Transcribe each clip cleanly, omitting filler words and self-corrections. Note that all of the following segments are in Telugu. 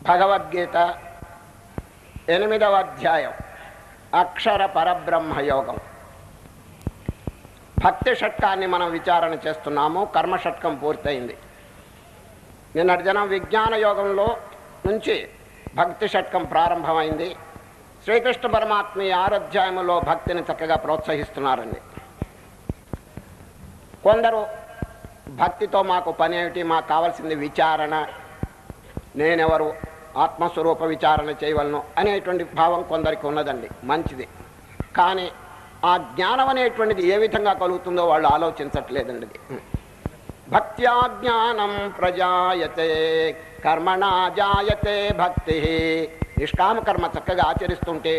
భగవద్గీత 8వ అధ్యాయం అక్షర పరబ్రహ్మయోగం. భక్తి షట్కాన్ని మనం విచారణ చేస్తున్నాము. కర్మ షట్కం పూర్తయింది. నిన్నటి దినం విజ్ఞాన యోగంలో నుంచి భక్తి షట్కం ప్రారంభమైంది. శ్రీకృష్ణ పరమాత్మ ఈ 6వ అధ్యాయంలో భక్తిని చక్కగా ప్రోత్సహిస్తున్నారండి. కొందరు భక్తితో మాకు పని ఏమిటి, మాకు కావాల్సింది విచారణ, నేనెవరు, ఆత్మస్వరూప విచారణ చేయవలను అనేటువంటి భావం కొందరికి ఉన్నదండి. మంచిది. కానీ ఆ జ్ఞానం అనేటువంటిది ఏ విధంగా కలుగుతుందో వాళ్ళు ఆలోచించట్లేదండి. భక్త్యా జ్ఞానం ప్రజాయతే కర్మణా జాయతే భక్తి. నిష్కామ కర్మ చక్కగా ఆచరిస్తుంటే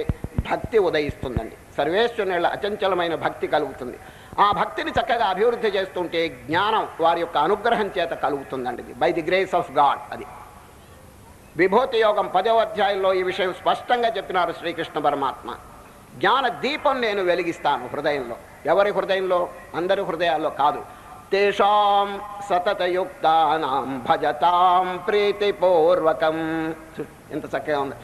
భక్తి ఉదయిస్తుందండి. సర్వేశ్వరుని అచంచలమైన భక్తి కలుగుతుంది. ఆ భక్తిని చక్కగా అభివృద్ధి చేస్తుంటే జ్ఞానం వారి యొక్క అనుగ్రహం చేత కలుగుతుందండి. By the grace of God. అది విభూతి యోగం 10వ అధ్యాయంలో ఈ విషయం స్పష్టంగా చెప్పినారు శ్రీకృష్ణ పరమాత్మ. జ్ఞాన దీపం నేను వెలిగిస్తాను హృదయంలో. ఎవరి హృదయంలో? అందరి హృదయాల్లో కాదు. తేషాం సతతయుక్తానాం భజతాం ప్రీతిపూర్వకం. ఎంత చక్కగా ఉంది.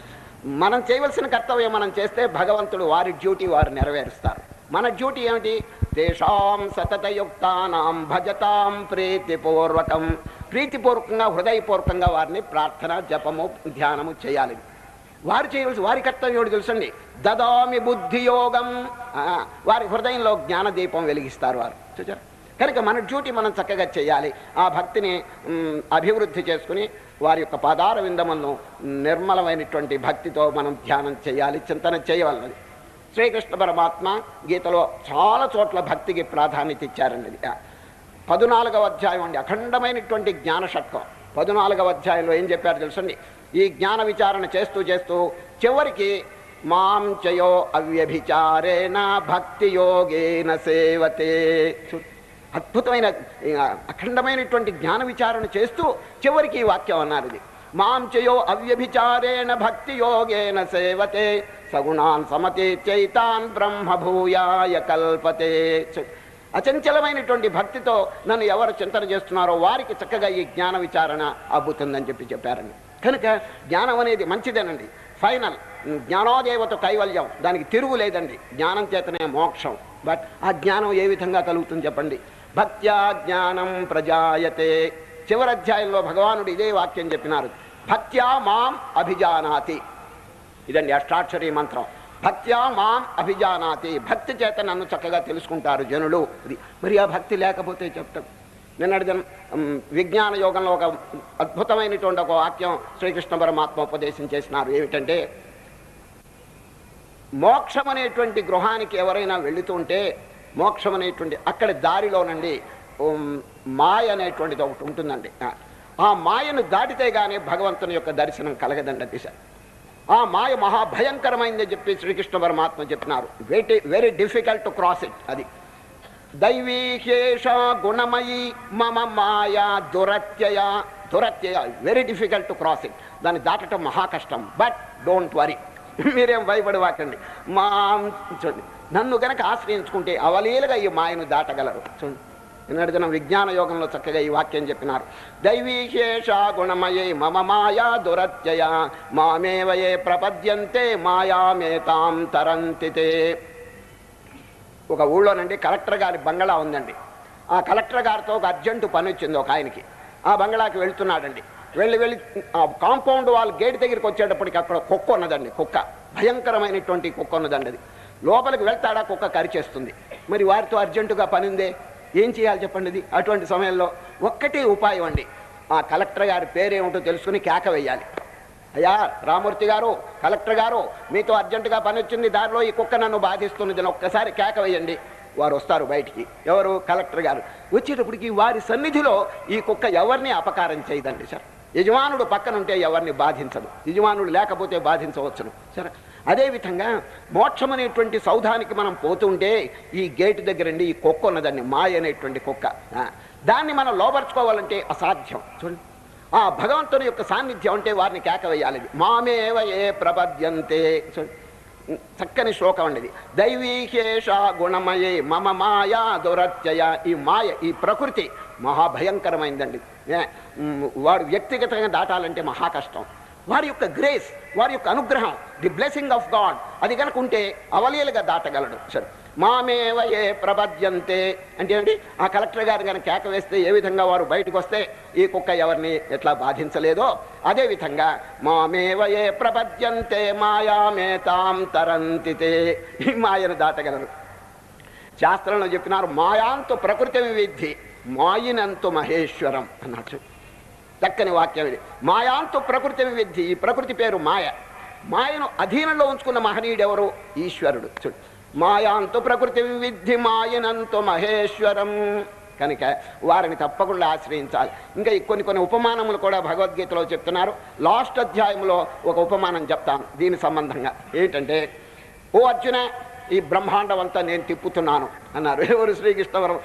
మనం చేయవలసిన కర్తవ్యం మనం చేస్తే భగవంతుడు వారి డ్యూటీ వారు నెరవేరుస్తారు. మన డ్యూటీ ఏమిటి? తేషాం సతతయుక్తానాం భజతాం ప్రీతిపూర్వకం. ప్రీతిపూర్వకంగా హృదయపూర్వకంగా వారిని ప్రార్థన, జపము, ధ్యానము చేయాలి. వారు చేయవలసి వారి కర్తవ్యం ఏమిటి తెలుసండి? దదామి బుద్ధియోగం. వారి హృదయంలో జ్ఞానదీపం వెలిగిస్తారు వారు. చూచారు? కనుక మన డ్యూటీ మనం చక్కగా చేయాలి. ఆ భక్తిని అభివృద్ధి చేసుకుని వారి యొక్క పాదార విందములను నిర్మలమైనటువంటి భక్తితో మనం ధ్యానం చేయాలి, చింతన చేయవలనది. శ్రీకృష్ణ పరమాత్మ గీతలో చాలా చోట్ల భక్తికి ప్రాధాన్యత ఇచ్చారండి. 14వ అధ్యాయం అండి, అఖండమైనటువంటి జ్ఞాన షట్కం. 14వ అధ్యాయంలో ఏం చెప్పారు తెలుసండి? ఈ జ్ఞాన విచారణ చేస్తూ చేస్తూ చివరికి మాం చయో అవ్యభిచారేణ భక్తి యోగేన సేవతే. అద్భుతమైన అఖండమైనటువంటి జ్ఞాన విచారణ చేస్తూ చివరికి ఈ వాక్యం అన్నారు. ఇది మాం చయో అవ్యభిచారేణ భక్తి యోగేన సేవతే సగుణాన్ సమతే చైతాన్ బ్రహ్మభూయాయ కల్పతే. అచంచలమైనటువంటి భక్తితో నన్ను ఎవరు చింతన చేస్తున్నారో వారికి చక్కగా ఈ జ్ఞాన విచారణ అబ్బుతుందని చెప్పారండి. కనుక జ్ఞానం అనేది మంచిదేనండి. ఫైనల్ జ్ఞానోదేవత కైవల్యం, దానికి తిరుగు లేదండి. జ్ఞానం చేతనే మోక్షం. బట్ ఆ జ్ఞానం ఏ విధంగా కలుగుతుంది చెప్పండి? భక్త్యా జ్ఞానం ప్రజాయతే. చివరి అధ్యాయంలో భగవానుడు ఇదే వాక్యం చెప్పినారు. భక్త్యా మాం అభిజానాతి. ఇదండి అష్టాక్షరీ మంత్రం. భక్త్యా మాం అభిజానాతి. భక్తి చేత నన్ను చక్కగా తెలుసుకుంటారు జనులు. ఇది మరి ఆ భక్తి లేకపోతే చెప్తాం. నిన్నటి దినం విజ్ఞాన యోగంలో ఒక అద్భుతమైనటువంటి ఒక వాక్యం శ్రీకృష్ణ పరమాత్మ ఉపదేశం చేసినారు. ఏమిటంటే, మోక్షం అనేటువంటి గృహానికి ఎవరైనా వెళుతుంటే మోక్షం అనేటువంటి అక్కడ దారిలోనండి మాయ అనేటువంటిది ఒకటి ఉంటుందండి. ఆ మాయను దాటితే గానీ భగవంతుని యొక్క దర్శనం కలగదండి. దిశ ఆ మాయ మహాభయంకరమైందని చెప్పి శ్రీకృష్ణ పరమాత్మ చెప్పినారు. Very difficult to cross it. అది దైవీహేష గుణమయీ మమ మాయా దురత్యయ. Very difficult to cross it. దాన్ని దాటడం మహా కష్టం. బట్ డోంట్ వరీ, మీరేం భయపడవాకండి. చూడండి, నన్ను గనక ఆశ్రయించుకుంటే అవలీలగా ఈ మాయను దాటగలరు. చూడండి, నిన్నటి దినం విజ్ఞాన యోగంలో చక్కగా ఈ వాక్యం చెప్పినారు. దైవీశేష గుణమయే మమ మాయా దురత్యయ మామేవయే ప్రపద్యంతే మాయామేతాం తరంతితే. ఒక ఊళ్ళోనండి కలెక్టర్ గారి బంగళా ఉందండి. ఆ కలెక్టర్ గారితో ఒక అర్జెంటు పని వచ్చింది ఒక ఆయనకి. ఆ బంగళాకి వెళ్తున్నాడండి. వెళ్ళి ఆ కాంపౌండ్ వాళ్ళ గేట్ దగ్గరికి వచ్చేటప్పటికి అక్కడ కుక్క ఉన్నదండి. కుక్క, భయంకరమైనటువంటి కుక్క ఉన్నదండి. అది లోపలికి వెళ్తాడా కుక్క కరిచేస్తుంది. మరి వారితో అర్జెంటుగా పని ఉందే, ఏం చేయాలి చెప్పండి? ఇది అటువంటి సమయంలో ఒక్కటే ఉపాయం అండి. ఆ కలెక్టర్ గారి పేరేమిటో తెలుసుకుని కేక వేయాలి. అయ్యా రామూర్తి గారు, కలెక్టర్ గారు, మీతో అర్జెంటుగా పని వచ్చింది, దారిలో ఈ కుక్క నన్ను బాధిస్తున్నది అని ఒక్కసారి కేక వేయండి. వారు వస్తారు బయటికి. ఎవరు? కలెక్టర్ గారు. వచ్చేటప్పటికి వారి సన్నిధిలో ఈ కుక్క ఎవరిని అపకారం చేయదండి సార్. యజమానుడు పక్కనుంటే ఎవరిని బాధించదు, యజమానుడు లేకపోతే బాధించవచ్చును సరే. అదేవిధంగా మోక్షం అనేటువంటి సౌధానికి మనం పోతుంటే ఈ గేటు దగ్గరండి ఈ కుక్క ఉన్నదండి, మాయ అనేటువంటి కుక్క. దాన్ని మనం లోపరుచుకోవాలంటే అసాధ్యం. చూడండి, ఆ భగవంతుని యొక్క సాన్నిధ్యం అంటే వారిని కేక వేయాలి. మామేవ ఏ ప్రపద్యంతే. చూడండి, చక్కని శ్లోకం అండి. దైవీహేష గుణమయే మమ మాయా దురత్యయ. ఈ మాయ, ఈ ప్రకృతి మహాభయంకరమైందండి. వాడు వ్యక్తిగతంగా దాటాలంటే మహా కష్టం. వారి యొక్క గ్రేస్, వారి యొక్క అనుగ్రహం, ది బ్లెస్సింగ్ ఆఫ్ గాడ్ అది కనుక ఉంటే అవలీలుగా దాటగలడు. సరే, మామేవ ఏ ప్రపద్యంతే అంటే ఏంటి, ఆ కలెక్టర్ గారు కనుక కేక వేస్తే ఏ విధంగా వారు బయటకు వస్తే ఈ కుక్క ఎవరిని ఎట్లా బాధించలేదో అదేవిధంగా మామేవ ఏ ప్రపద్యంతే మాయామేతాం తరంతితే, ఈ మాయను దాటగలరు. శాస్త్రంలో చెప్పినారు మాయాంతు ప్రకృతి వివిద్ధి మాయినంతు మహేశ్వరం అన్నట్టు. చక్కని వాక్యం ఇది. మాయాంతు ప్రకృతి వివిద్ధి, ఈ ప్రకృతి పేరు మాయ. మాయను అధీనంలో ఉంచుకున్న మహనీయుడు ఎవరు? ఈశ్వరుడు. చూడు, మాయాంతు ప్రకృతి వివిద్ధి మాయనంతు మహేశ్వరం. కనుక వారిని తప్పకుండా ఆశ్రయించాలి. ఇంకా కొన్ని ఉపమానములు కూడా భగవద్గీతలో చెప్తున్నారు. లాస్ట్ అధ్యాయంలో ఒక ఉపమానం చెప్తాను దీని సంబంధంగా. ఏంటంటే, ఓ అర్జున, ఈ బ్రహ్మాండం అంతా నేను తిప్పుతున్నాను అన్నారు. ఎవరు? శ్రీకృష్ణవరం.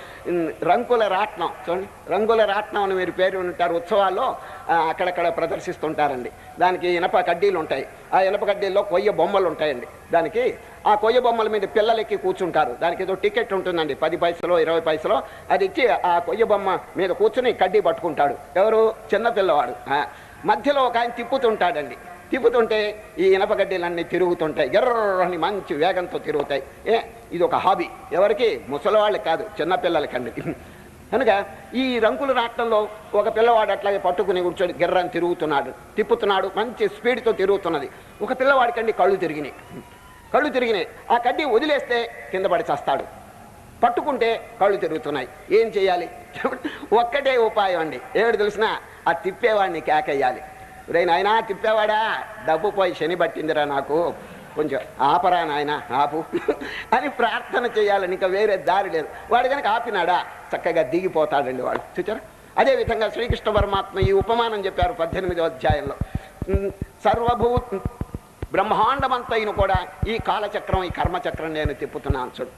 రంగుల రాట్నం చూడండి, రంగుల రాట్నం అని మీరు పేరు ఉంటారు. ఉత్సవాల్లో అక్కడక్కడ ప్రదర్శిస్తుంటారండి. దానికి ఇనప కడ్డీలు ఉంటాయి. ఆ ఇనప కడ్డీల్లో కొయ్య బొమ్మలు ఉంటాయండి. దానికి ఆ కొయ్య బొమ్మల మీద పిల్లలెక్కి కూర్చుంటారు. దానికి ఏదో టికెట్ ఉంటుందండి, 10 పైసలో 20 పైసలో. అది ఇచ్చి ఆ కొయ్య బొమ్మ మీద కూర్చుని కడ్డీ పట్టుకుంటాడు. ఎవరు? చిన్న పిల్లవాడు. మధ్యలో ఒక ఆయన తిప్పుతుంటాడండి. తిప్పుతుంటే ఈ ఇనపగడ్డీలన్నీ తిరుగుతుంటాయి, ఎర్రని మంచి వేగంతో తిరుగుతాయి. ఇది ఒక హాబీ. ఎవరికి? ముసలివాళ్ళకి కాదు, చిన్నపిల్లలకండి. కనుక ఈ రంకుల రాట్నంలో ఒక పిల్లవాడు అట్లాగే పట్టుకుని కూర్చొని గిర్రని తిరుగుతున్నాడు, తిప్పుతున్నాడు, మంచి స్పీడ్తో తిరుగుతున్నది. ఒక పిల్లవాడికండి కళ్ళు తిరిగినాయి. ఆ కడ్డీ వదిలేస్తే కింద పడి చస్తాడు. పట్టుకుంటే కళ్ళు తిరుగుతున్నాయి. ఏం చేయాలి? ఒక్కటే ఉపాయం అండి. ఏమిటి తెలిసినా, ఆ తిప్పేవాడిని కేకేయాలి. రే నాయనా తిప్పేవాడా, డబ్బు పోయి శని పట్టిందిరా, నాకు కొంచెం ఆపరా నాయన, ఆపు అని ప్రార్థన చేయాలని. ఇంకా వేరే దారి లేదు. వాడు కనుక ఆపినాడా చక్కగా దిగిపోతాడండి వాడు. చూచారా? అదేవిధంగా శ్రీకృష్ణ పరమాత్మ ఈ ఉపమానం చెప్పారు 18వ అధ్యాయంలో. బ్రహ్మాండమంతైన కూడా ఈ కాలచక్రం, ఈ కర్మచక్రం నేను తిప్పుతున్నాను. చూడు,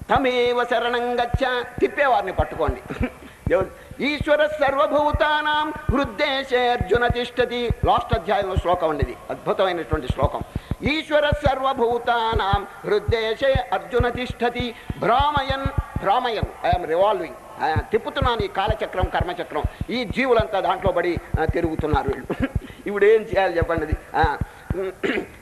తమేవ శరణం గచ్చ, తిప్పేవారిని పట్టుకోండి. ఈశ్వర సర్వభూతానాం హృద్దేశే అర్జున తిష్టతి. లాస్ట్ అధ్యాయంలో శ్లోకం ఉండేది, అద్భుతమైనటువంటి శ్లోకం. ఈశ్వర సర్వభూతానాం హృద్దేశే అర్జున తిష్టతి భ్రామయన్. ఐఎమ్ రివాల్వింగ్, తిప్పుతున్నాను ఈ కాలచక్రం, కర్మచక్రం. ఈ జీవులంతా దాంట్లో పడి తిరుగుతున్నారు వీళ్ళు. ఇప్పుడు ఏం చేయాలి చెప్పండి?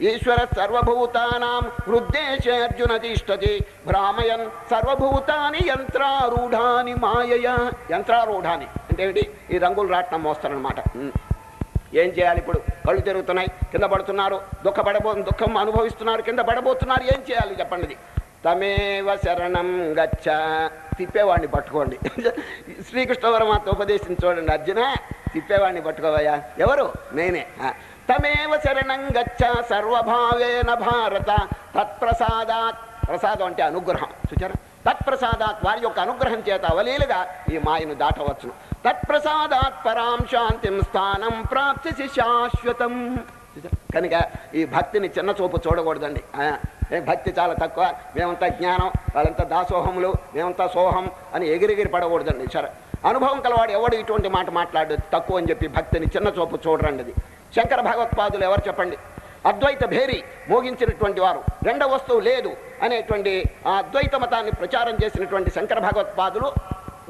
ఈశ్వర సర్వభూతానాం హృద్దేశే అర్జున తిష్టతి భ్రామయన్ సర్వభూతాని యంత్రారూఢాని మాయయ. యంత్రారూఢాని అంటే ఏంటి? ఈ రంగులు రాట్నం మోస్తారనమాట. ఏం చేయాలి ఇప్పుడు? కళ్ళు తిరుగుతున్నాయి, కింద పడుతున్నారు, దుఃఖం అనుభవిస్తున్నారు, కింద పడబోతున్నారు. ఏం చేయాలి చెప్పండి? తమేవ శరణం గచ్చ, తిప్పేవాడిని పట్టుకోండి. శ్రీకృష్ణ పరమాత్మ ఉపదేశం చూడండి. అర్జున, తిప్పేవాడిని పట్టుకోవయ్యా. ఎవరు? నేనే. తమేవ శరణం గచ్చ సర్వభావేన భారత తత్ప్రసాదాత్. ప్రసాదం అంటే అనుగ్రహం. చూచారా? తత్ప్రసాదాత్, వారి యొక్క అనుగ్రహం చేత అవలీలుగా ఈ మాయను దాటవచ్చును. తత్ప్రసాదాత్ పరాం శాంతిం స్థానం ప్రాప్తిసి శాశ్వతం. కనుక ఈ భక్తిని చిన్న చూపు చూడకూడదండి. భక్తి చాలా తక్కువ, మేమంతా జ్ఞానం, వాళ్ళంతా దాసోహములు, మేమంతా సోహం అని ఎగిరిగిరి పడకూడదండి. సరే, అనుభవం కలవాడు ఎవడు ఇటువంటి మాట మాట్లాడు తక్కువ అని చెప్పి భక్తిని చిన్న చూపు చూడరండి. అది శంకర భగవత్పాదులు ఎవరు చెప్పండి? అద్వైత భేరి మోగించినటువంటి వారు, రెండవ వస్తువు లేదు అనేటువంటి ఆ అద్వైత మతాన్ని ప్రచారం చేసినటువంటి శంకర భగవత్పాదులు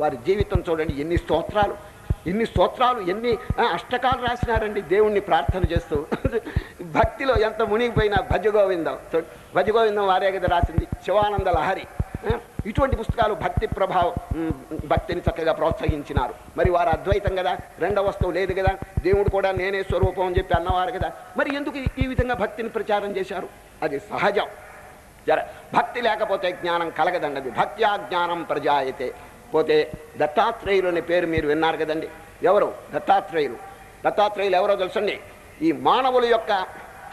వారి జీవితం చూడండి. ఎన్ని స్తోత్రాలు, ఎన్ని అష్టకాలు రాసినారండి దేవుణ్ణి ప్రార్థన చేస్తూ. భక్తిలో ఎంత మునిగిపోయినా భజగోవిందం. భజగోవిందం వారే కదా రాసింది. శివానంద లహరి, ఇటువంటి పుస్తకాలు భక్తి ప్రభావం, భక్తిని చక్కగా ప్రోత్సహించినారు. మరి వారు అద్వైతం కదా, రెండవ వస్తువు లేదు కదా, దేవుడు కూడా నేనే స్వరూపం అని చెప్పి అన్నవారు కదా, మరి ఎందుకు ఈ విధంగా భక్తిని ప్రచారం చేశారు? అది సహజం. భక్తి లేకపోతే జ్ఞానం కలగదండి. భక్త్యా జ్ఞానం ప్రజాయతే. పోతే దత్తాత్రేయులు అనే పేరు మీరు విన్నారు కదండి. ఎవరు? దత్తాత్రేయులు ఎవరో తెలుసండి? ఈ మానవుల యొక్క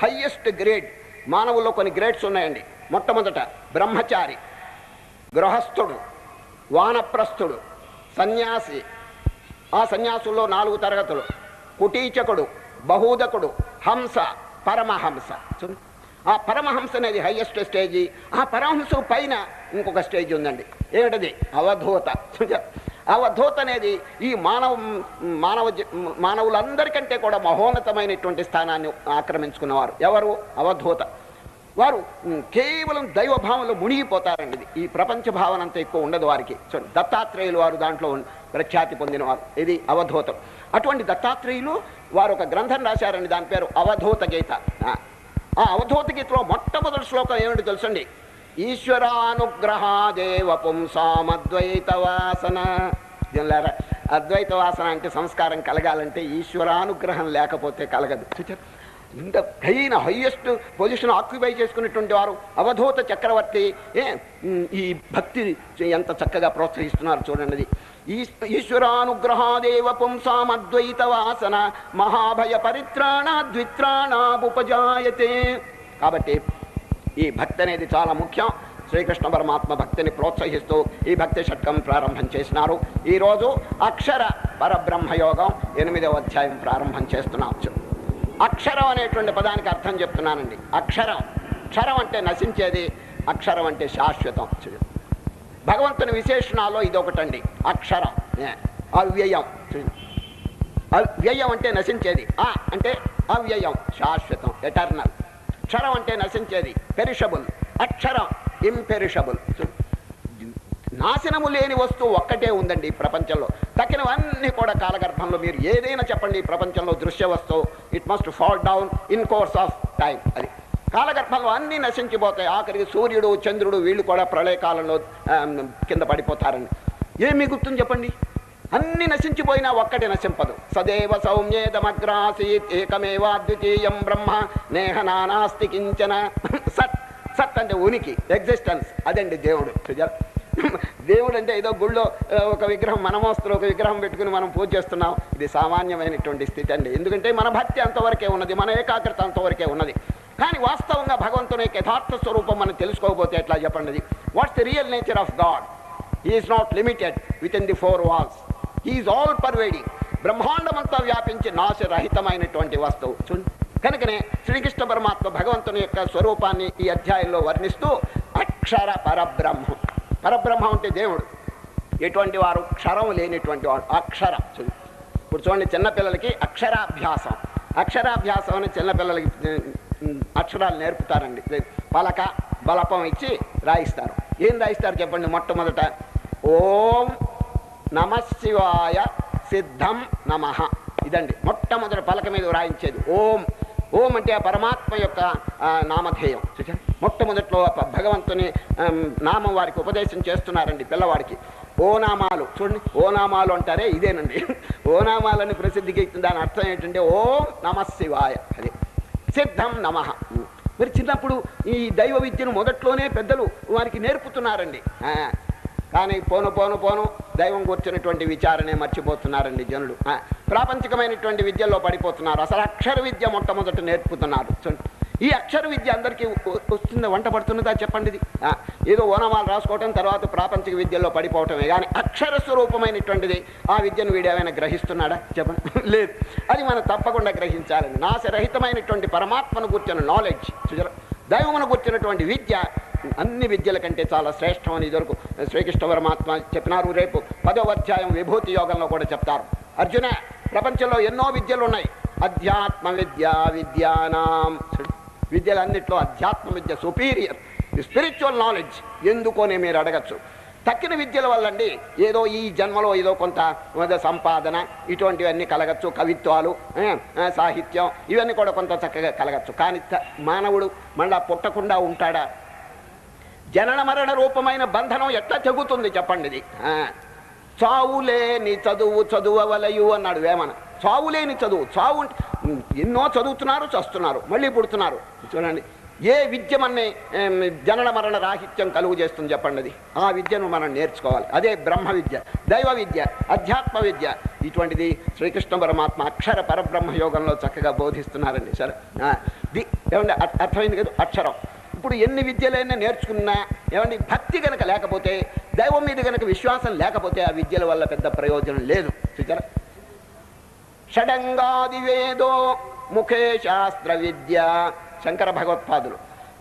హయ్యెస్ట్ గ్రేడ్. మానవుల్లో కొన్ని గ్రేడ్స్ ఉన్నాయండి. మొట్టమొదట బ్రహ్మచారి, గృహస్థుడు, వానప్రస్థుడు, సన్యాసి. ఆ సన్యాసుల్లో 4 తరగతులు: కుటీచకుడు, బహూదకుడు, హంస, పరమహంస. ఆ పరమహంస అనేది హైయెస్ట్ స్టేజీ. ఆ పరమహంస పైన ఇంకొక స్టేజ్ ఉందండి. ఏమిటది? అవధూత. అవధూత అనేది ఈ మానవులందరికంటే కూడా మహోన్నతమైనటువంటి స్థానాన్ని ఆక్రమించుకున్నవారు. ఎవరు? అవధూత. వారు కేవలం దైవభావంలో మునిగిపోతారండి. ఈ ప్రపంచ భావన అంతా ఎక్కువ ఉండదు వారికి. దత్తాత్రేయులు వారు దాంట్లో ప్రఖ్యాతి పొందినవారు. ఇది అవధూతం. అటువంటి దత్తాత్రేయులు వారు ఒక గ్రంథం రాశారండి, దాని పేరు అవధూత గీత. ఆ అవధూత గీతలో మొట్టమొదటి శ్లోకం ఏమిటి తెలుసండి? ఈశ్వరానుగ్రహాదేవ పుంసామద్వైత వాసన. దీనిలారా అద్వైత వాసన అంటే సంస్కారం కలగాలంటే ఈశ్వరానుగ్రహం లేకపోతే కలగదు. ఇంత హైయెస్ట్ పొజిషన్ ఆక్యుపై చేసుకున్నటువంటి వారు అవధూత చక్రవర్తి ఈ భక్తి ఎంత చక్కగా ప్రోత్సహిస్తున్నారు చూడండి. ఈశ్వరానుగ్రహాదేవ పుంసామద్వైత వాసన మహాభయ పరిత్రాణ ద్విత్రాణాముపజాయతే. కాబట్టి ఈ భక్తి అనేది చాలా ముఖ్యం. శ్రీకృష్ణ పరమాత్మ భక్తిని ప్రోత్సహిస్తూ ఈ భక్తి షట్కం ప్రారంభం చేసినారు. ఈరోజు అక్షర పరబ్రహ్మయోగం 8వ అధ్యాయం ప్రారంభం చేస్తున్నాం. అక్షరం అనేటువంటి పదానికి అర్థం చెప్తున్నానండి. అక్షరం, క్షరం అంటే నశించేది, అక్షరం అంటే శాశ్వతం. భగవంతుని విశేషణాల్లో ఇదొకటండి. అక్షరం అవ్యయం. అవ్యయం అంటే నశించేది, అంటే అవ్యయం శాశ్వతం ఎటర్నల్. క్షరం అంటే నశించేది పెరిషబుల్, అక్షరం ఇంపెరిషబుల్. నాశనము లేని వస్తువు ఒక్కటే ఉందండి ఈ ప్రపంచంలో. తక్కినవన్నీ కూడా కాలగర్భంలో. మీరు ఏదైనా చెప్పండి ఈ ప్రపంచంలో దృశ్య వస్తువు, it must fall down in course of time. అది కాలగర్భంలో అన్నీ నశించిపోతాయి. ఆఖరికి సూర్యుడు చంద్రుడు వీళ్ళు కూడా ప్రళయకాలంలో కింద పడిపోతారండి. ఏం మిగులుతుంది చెప్పండి? అన్ని నశించిపోయినా ఒక్కటి నశింపదు. సదేవ సౌమ్యేదమగ్రాసీత్ ఏకమేవాద్వితీయం బ్రహ్మ నేహ నానాస్తి కించన. సత్, సత్ అంటే ఉనికి, ఎగ్జిస్టెన్స్. అదండి దేవుడు. దేవుడు అంటే ఏదో గుళ్ళో ఒక విగ్రహం, మనమోస్తులు ఒక విగ్రహం పెట్టుకుని మనం పూజ చేస్తున్నాం. ఇది సామాన్యమైనటువంటి స్థితి అండి. ఎందుకంటే మన భక్తి అంతవరకే ఉన్నది, మన ఏకాగ్రత అంతవరకే ఉన్నది. కానీ వాస్తవంగా భగవంతుని యొక్క యథార్థ స్వరూపం మనం తెలుసుకోకపోతే ఎట్లా చెప్పండి? What's the real nature of God? He is not limited within the 4 walls. He is all pervading. బ్రహ్మాండమంతా వ్యాపించి నాశరహితమైనటువంటి వస్తువు. కనుకనే శ్రీకృష్ణ పరమాత్మ భగవంతుని యొక్క స్వరూపాన్ని ఈ అధ్యాయంలో వర్ణిస్తూ అక్షర పరబ్రహ్మం. పరబ్రహ్మ అంటే దేవుడు. ఎటువంటి వారు? క్షరం లేనిటువంటి వాడు అక్షరం. ఇప్పుడు చూడండి, చిన్నపిల్లలకి అక్షరాభ్యాసం. అక్షరాభ్యాసం అని చిన్నపిల్లలకి అక్షరాలు నేర్పుతారండి. పలక బలపం ఇచ్చి రాయిస్తారు. ఏం రాయిస్తారు చెప్పండి? మొట్టమొదట ఓం నమశివాయ సిద్ధం నమః. ఇదండి మొట్టమొదటి పలక మీద రాయించేది. ఓం. ఓం అంటే ఆ పరమాత్మ యొక్క నామధేయం. మొట్టమొదట్లో భగవంతుని నామం వారికి ఉపదేశం చేస్తున్నారండి పిల్లవాడికి. ఓ నామాలు చూడండి, ఓ నామాలు అంటారే ఇదేనండి. ఓ నామాలని ప్రసిద్ధికి దాని అర్థం ఏంటంటే ఓం నమశివాయ. అది సిద్ధం నమః. మరి చిన్నప్పుడు ఈ దైవ విద్యను మొదట్లోనే పెద్దలు వారికి నేర్పుతున్నారండి. కానీ పోను పోను పోను దైవం కూర్చున్నటువంటి విచారణే మర్చిపోతున్నారండి జనులు. ప్రాపంచికమైనటువంటి విద్యల్లో పడిపోతున్నారు. అసలు అక్షర విద్య మొట్టమొదట నేర్పుతున్నారు. ఈ అక్షర విద్య అందరికీ వస్తుందా? వంట పడుతున్నదా చెప్పండి? ఇది ఏదో ఓనమాలు రాసుకోవటం, తర్వాత ప్రాపంచిక విద్యల్లో పడిపోవటమే. కానీ అక్షర స్వరూపమైనటువంటిది ఆ విద్యను వీడేమైనా గ్రహిస్తున్నాడా చెప్పండి? లేదు. అది మనం తప్పకుండా గ్రహించాలండి. నాశరహితమైనటువంటి పరమాత్మను కూర్చున్న నాలెడ్జ్, దైవమును కూర్చున్నటువంటి విద్య అన్ని విద్యల కంటే చాలా శ్రేష్టం అని ఇదివరకు శ్రీకృష్ణ పరమాత్మ చెప్పినారు. రేపు 10వ అధ్యాయం విభూతి యోగంలో కూడా చెప్తారు. అర్జున, ప్రపంచంలో ఎన్నో విద్యలు ఉన్నాయి. అధ్యాత్మ విద్య విద్యానాం. విద్యలన్నింటిలో అధ్యాత్మ విద్య సుపీరియర్, స్పిరిచువల్ నాలెడ్జ్. ఎందుకోనే మీరు అడగచ్చు. తక్కిన విద్యల వల్లండి ఏదో ఈ జన్మలో ఏదో కొంత సంపాదన ఇటువంటివన్నీ కలగచ్చు. కవిత్వాలు, సాహిత్యం ఇవన్నీ కూడా కొంత చక్కగా కలగచ్చు. కానీ మానవుడు మళ్ళా పుట్టకుండా ఉంటాడా? జనన మరణ రూపమైన బంధనం ఎట్లా చెగుతుంది చెప్పండి? ఇది చావులేని చదువు చదువవలయు అన్నాడు వేమన. చావులేని చదువు. చావు ఎన్నో చదువుతున్నారు, చస్తున్నారు, మళ్ళీ పుడుతున్నారు. చూడండి, ఏ విద్య మనని జనన మరణ రాహిత్యం కలుగు చేస్తుంది చెప్పండి? అది ఆ విద్యను మనం నేర్చుకోవాలి. అదే బ్రహ్మ విద్య, దైవ విద్య, అధ్యాత్మ విద్య. ఇటువంటిది శ్రీకృష్ణ పరమాత్మ అక్షర పరబ్రహ్మ యోగంలో చక్కగా బోధిస్తున్నారండి. సరే, ఏమండి అర్థమైంది కదా? అక్షరం. ఇప్పుడు ఎన్ని విద్యలైనా నేర్చుకున్నా ఏమండి భక్తి గనక లేకపోతే, దైవం మీద గనక విశ్వాసం లేకపోతే ఆ విద్యల వల్ల పెద్ద ప్రయోజనం లేదు. చూచారా? షడంగాది వేదో ముఖే శాస్త్ర విద్య. శంకర భగవత్పాదులు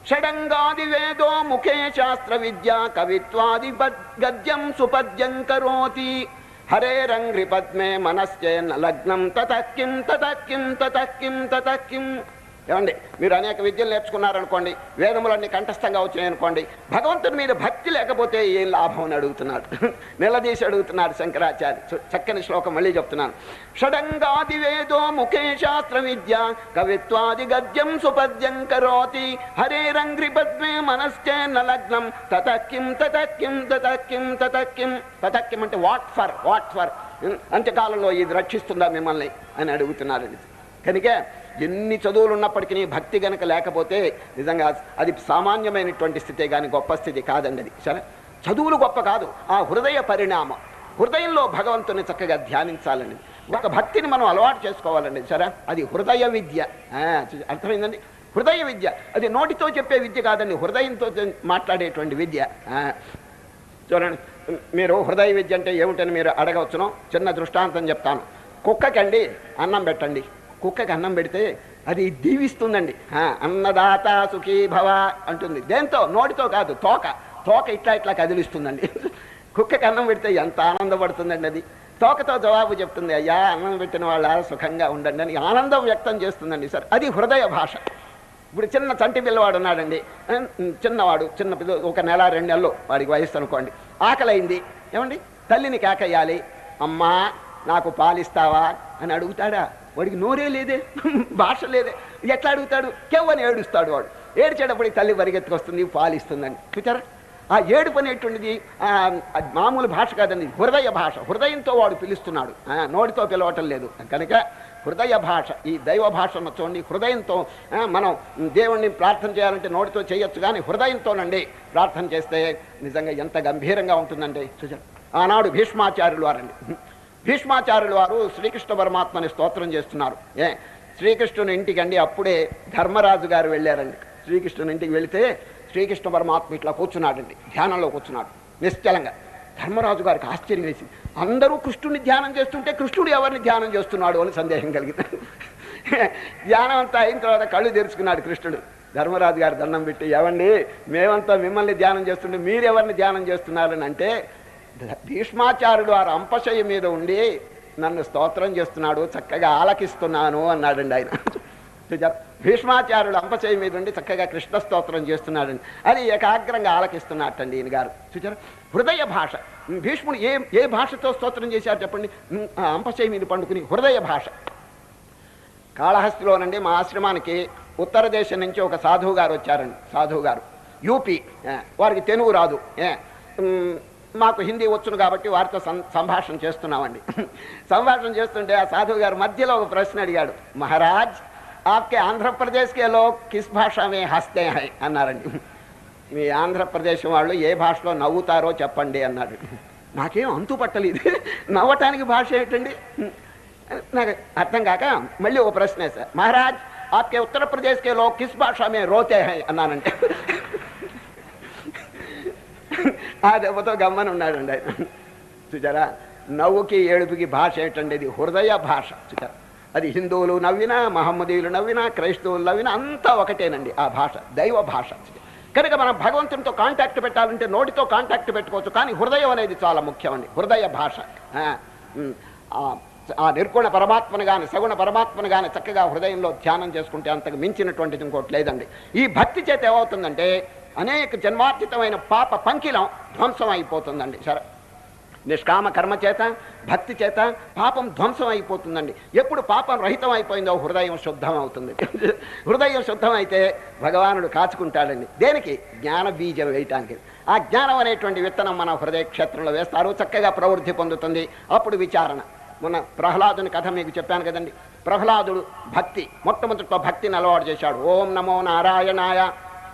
షడంగాది వేదో ముఖే శాస్త్ర విద్య కవిత్వాది గద్యం సుపద్యం కరోతి హరేరంగ్రి పద్మే మనశ్చేన్న లగ్నం తతక్కిం తతక్కిం తతక్కిం తతక్కిం. ఏమండి, మీరు అనేక విద్యలు నేర్చుకున్నారనుకోండి, వేదములన్నీ కంఠస్థంగా వచ్చినాయనుకోండి, భగవంతుని మీద భక్తి లేకపోతే ఏం లాభం అని అడుగుతున్నాడు, నిలదీసి అడుగుతున్నాడు శంకరాచార్య. చక్కని శ్లోకం మళ్ళీ చెప్తున్నాను. షడంగాది వేదో ముఖే శాస్త్ర విద్య కవిత్వాది గద్యం సుపద్యం కరోతి హరేరంగ్రి పద్మే మనశ్చేన్న లగ్నం తతక్కిం తతక్కిం తతక్కిం తతక్కిం. తతక్కిం అంటే వాట్ ఫర్ అంత్యకాలంలో ఇది రక్షిస్తుందా మిమ్మల్ని అని అడుగుతున్నారండి. కనుక ఎన్ని చదువులు ఉన్నప్పటికీ భక్తి గనక లేకపోతే నిజంగా అది సామాన్యమైనటువంటి స్థితే కానీ గొప్ప స్థితి కాదండి. అది సరే, చదువులు గొప్ప కాదు, ఆ హృదయ పరిణామం, హృదయంలో భగవంతుని చక్కగా ధ్యానించాలండి. ఒక భక్తిని మనం అలవాటు చేసుకోవాలండి. సరే, అది హృదయ విద్య. అర్థమైందండి? హృదయ విద్య అది నోటితో చెప్పే విద్య కాదండి, హృదయంతో మాట్లాడేటువంటి విద్య. చూడండి, మీరు హృదయ విద్య అంటే ఏమిటని మీరు అడగవచ్చును. చిన్న దృష్టాంతం చెప్తాను. కుక్కకండి అన్నం పెట్టండి, కుక్కకి అన్నం పెడితే అది దీవిస్తుందండి. అన్నదాత సుఖీ భవ అంటుంది. దేంతో? నోటితో కాదు, తోక ఇట్లా కదిలిస్తుందండి. కుక్కకి అన్నం పెడితే ఎంత ఆనందపడుతుందండి. అది తోకతో జవాబు చెప్తుంది, అయ్యా అన్నం పెట్టిన వాళ్ళ సుఖంగా ఉండండి అని ఆనందం వ్యక్తం చేస్తుందండి. సార్, అది హృదయ భాష. ఇప్పుడు చిన్న చంటి పిల్లవాడు ఉన్నాడండి, చిన్నవాడు, చిన్న పిల్ల, 1 నెల 2 నెలలు వాడికి వయస్సు అనుకోండి. ఆకలైంది, ఏమండి, తల్లిని కేకయ్యాలి, అమ్మా నాకు పాలిస్తావా అని అడుగుతాడా? వాడికి నోరే లేదే, భాష లేదే, ఎట్లా అడుగుతాడు? కేవని ఏడుస్తాడు. వాడు ఏడ్చేటప్పటికి తల్లి పరిగెత్తుకొస్తుంది, పాలిస్తుందండి. చూచారా? ఆ ఏడుపు అనేటువంటిది మామూలు భాష కాదండి, హృదయ భాష. హృదయంతో వాడు పిలుస్తున్నాడు, నోటితో పిలవటం లేదు. కనుక హృదయ భాష, ఈ దైవ భాషను చూడండి, హృదయంతో మనం దేవుణ్ణి ప్రార్థన చేయాలంటే నోటితో చేయొచ్చు, కానీ హృదయంతోనండి ప్రార్థన చేస్తే నిజంగా ఎంత గంభీరంగా ఉంటుందండి. చూచారు? ఆనాడు భీష్మాచార్యులు వారండి, భీష్మాచార్యులు వారు శ్రీకృష్ణ పరమాత్మని స్తోత్రం చేస్తున్నారు. శ్రీకృష్ణుని ఇంటికండి అప్పుడే ధర్మరాజు గారు వెళ్ళారండి. శ్రీకృష్ణుని ఇంటికి వెళితే శ్రీకృష్ణ పరమాత్మ ఇట్లా కూర్చున్నాడండి, ధ్యానంలో కూర్చున్నాడు నిశ్చలంగా. ధర్మరాజు గారికి ఆశ్చర్యం వేసింది. అందరూ కృష్ణుని ధ్యానం చేస్తుంటే కృష్ణుడు ఎవరిని ధ్యానం చేస్తున్నాడు అని సందేహం కలిగింది. ధ్యానం అంతా అయిన తర్వాత కళ్ళు తెరుచుకున్నాడు కృష్ణుడు. ధర్మరాజు గారు దండం పెట్టి, ఏవండి మేమంతా మిమ్మల్ని ధ్యానం చేస్తుంటే మీరెవరిని ధ్యానం చేస్తున్నారని అంటే, భీష్మాచార్యుడు వారు అంపశయ్య మీద ఉండి నన్ను స్తోత్రం చేస్తున్నాడు, చక్కగా ఆలకిస్తున్నాను అన్నాడండి ఆయన. భీష్మాచార్యుడు అంపశయ్య మీద ఉండి చక్కగా కృష్ణ స్తోత్రం చేస్తున్నాడండి, అది ఏకాగ్రంగా ఆలకిస్తున్నట్టండి ఈయన గారు. చూచారు? హృదయ భాష. భీష్ముడు ఏ భాషతో స్తోత్రం చేశారు చెప్పండి? అంపశయ్య మీద పండుకుని హృదయ భాష. కాళహస్తిలోనండి మా ఆశ్రమానికి ఉత్తర దేశం నుంచి ఒక సాధువు గారు వచ్చారండి. సాధువు గారు యూపీ, వారికి తెలుగు రాదు, మాకు హిందీ వచ్చును కాబట్టి వారితో సంభాషణ చేస్తున్నామండి. సంభాషణ చేస్తుంటే ఆ సాధువు గారు మధ్యలో ఒక ప్రశ్న అడిగాడు. మహారాజ్, ఆప్కే ఆంధ్రప్రదేశ్కే లోగ్ కిస్ భాషా మే హస్తే హై అన్నారండి. మీ ఆంధ్రప్రదేశ్ వాళ్ళు ఏ భాషలో నవ్వుతారో చెప్పండి అన్నాడు. నాకేం అంతు పట్టలేదు, నవ్వటానికి భాష ఏంటండి నాకు అర్థం కాక మళ్ళీ ఒక ప్రశ్న వేశారు. మహారాజ్, ఆప్కే ఉత్తరప్రదేశ్కే లోగ్ కిస్ భాషా మే రోతే హై అన్నానంటే ఆ దెబ్బతో గమ్మని ఉన్నాడండి ఆయన. చూచారా? నవ్వుకి ఏడుపుకి భాష ఏంటండి? ఇది హృదయ భాష. చూచారా? అది హిందువులు నవ్వినా, మహమ్మదీయులు నవ్వినా, క్రైస్తవులు నవ్వినా అంతా ఒకటేనండి ఆ భాష, దైవ భాష. కనుక మనం భగవంతునితో కాంటాక్ట్ పెట్టాలంటే నోటితో కాంటాక్ట్ పెట్టుకోవచ్చు, కానీ హృదయం అనేది చాలా ముఖ్యమండి. హృదయ భాష. ఆ నిర్గుణ పరమాత్మను కానీ సగుణ పరమాత్మను కానీ చక్కగా హృదయంలో ధ్యానం చేసుకుంటే అంతకు మించినటువంటిది ఇంకోటి లేదండి. ఈ భక్తి చేత ఏమవుతుందంటే అనేక జన్మార్జితమైన పాప పంకిలం ధ్వంసం అయిపోతుందండి. సరే, నిష్కామ కర్మ చేత, భక్తి చేత పాపం ధ్వంసం అయిపోతుందండి. ఎప్పుడు పాపం రహితం అయిపోయిందో హృదయం శుద్ధం అవుతుంది. హృదయం శుద్ధం అయితే భగవానుడు కాచుకుంటాడండి. దేనికి? జ్ఞాన బీజం వేయటానికి. ఆ జ్ఞానం అనేటువంటి విత్తనం మన హృదయ క్షేత్రంలో వేస్తారు, చక్కగా ప్రవృద్ధి పొందుతుంది. అప్పుడు విచారణ. మొన్న ప్రహ్లాదుని కథ మీకు చెప్పాను కదండి. ప్రహ్లాదుడు భక్తి, మొట్టమొదటితో భక్తిని అలవాటు చేశాడు. ఓం నమో నారాయణాయ.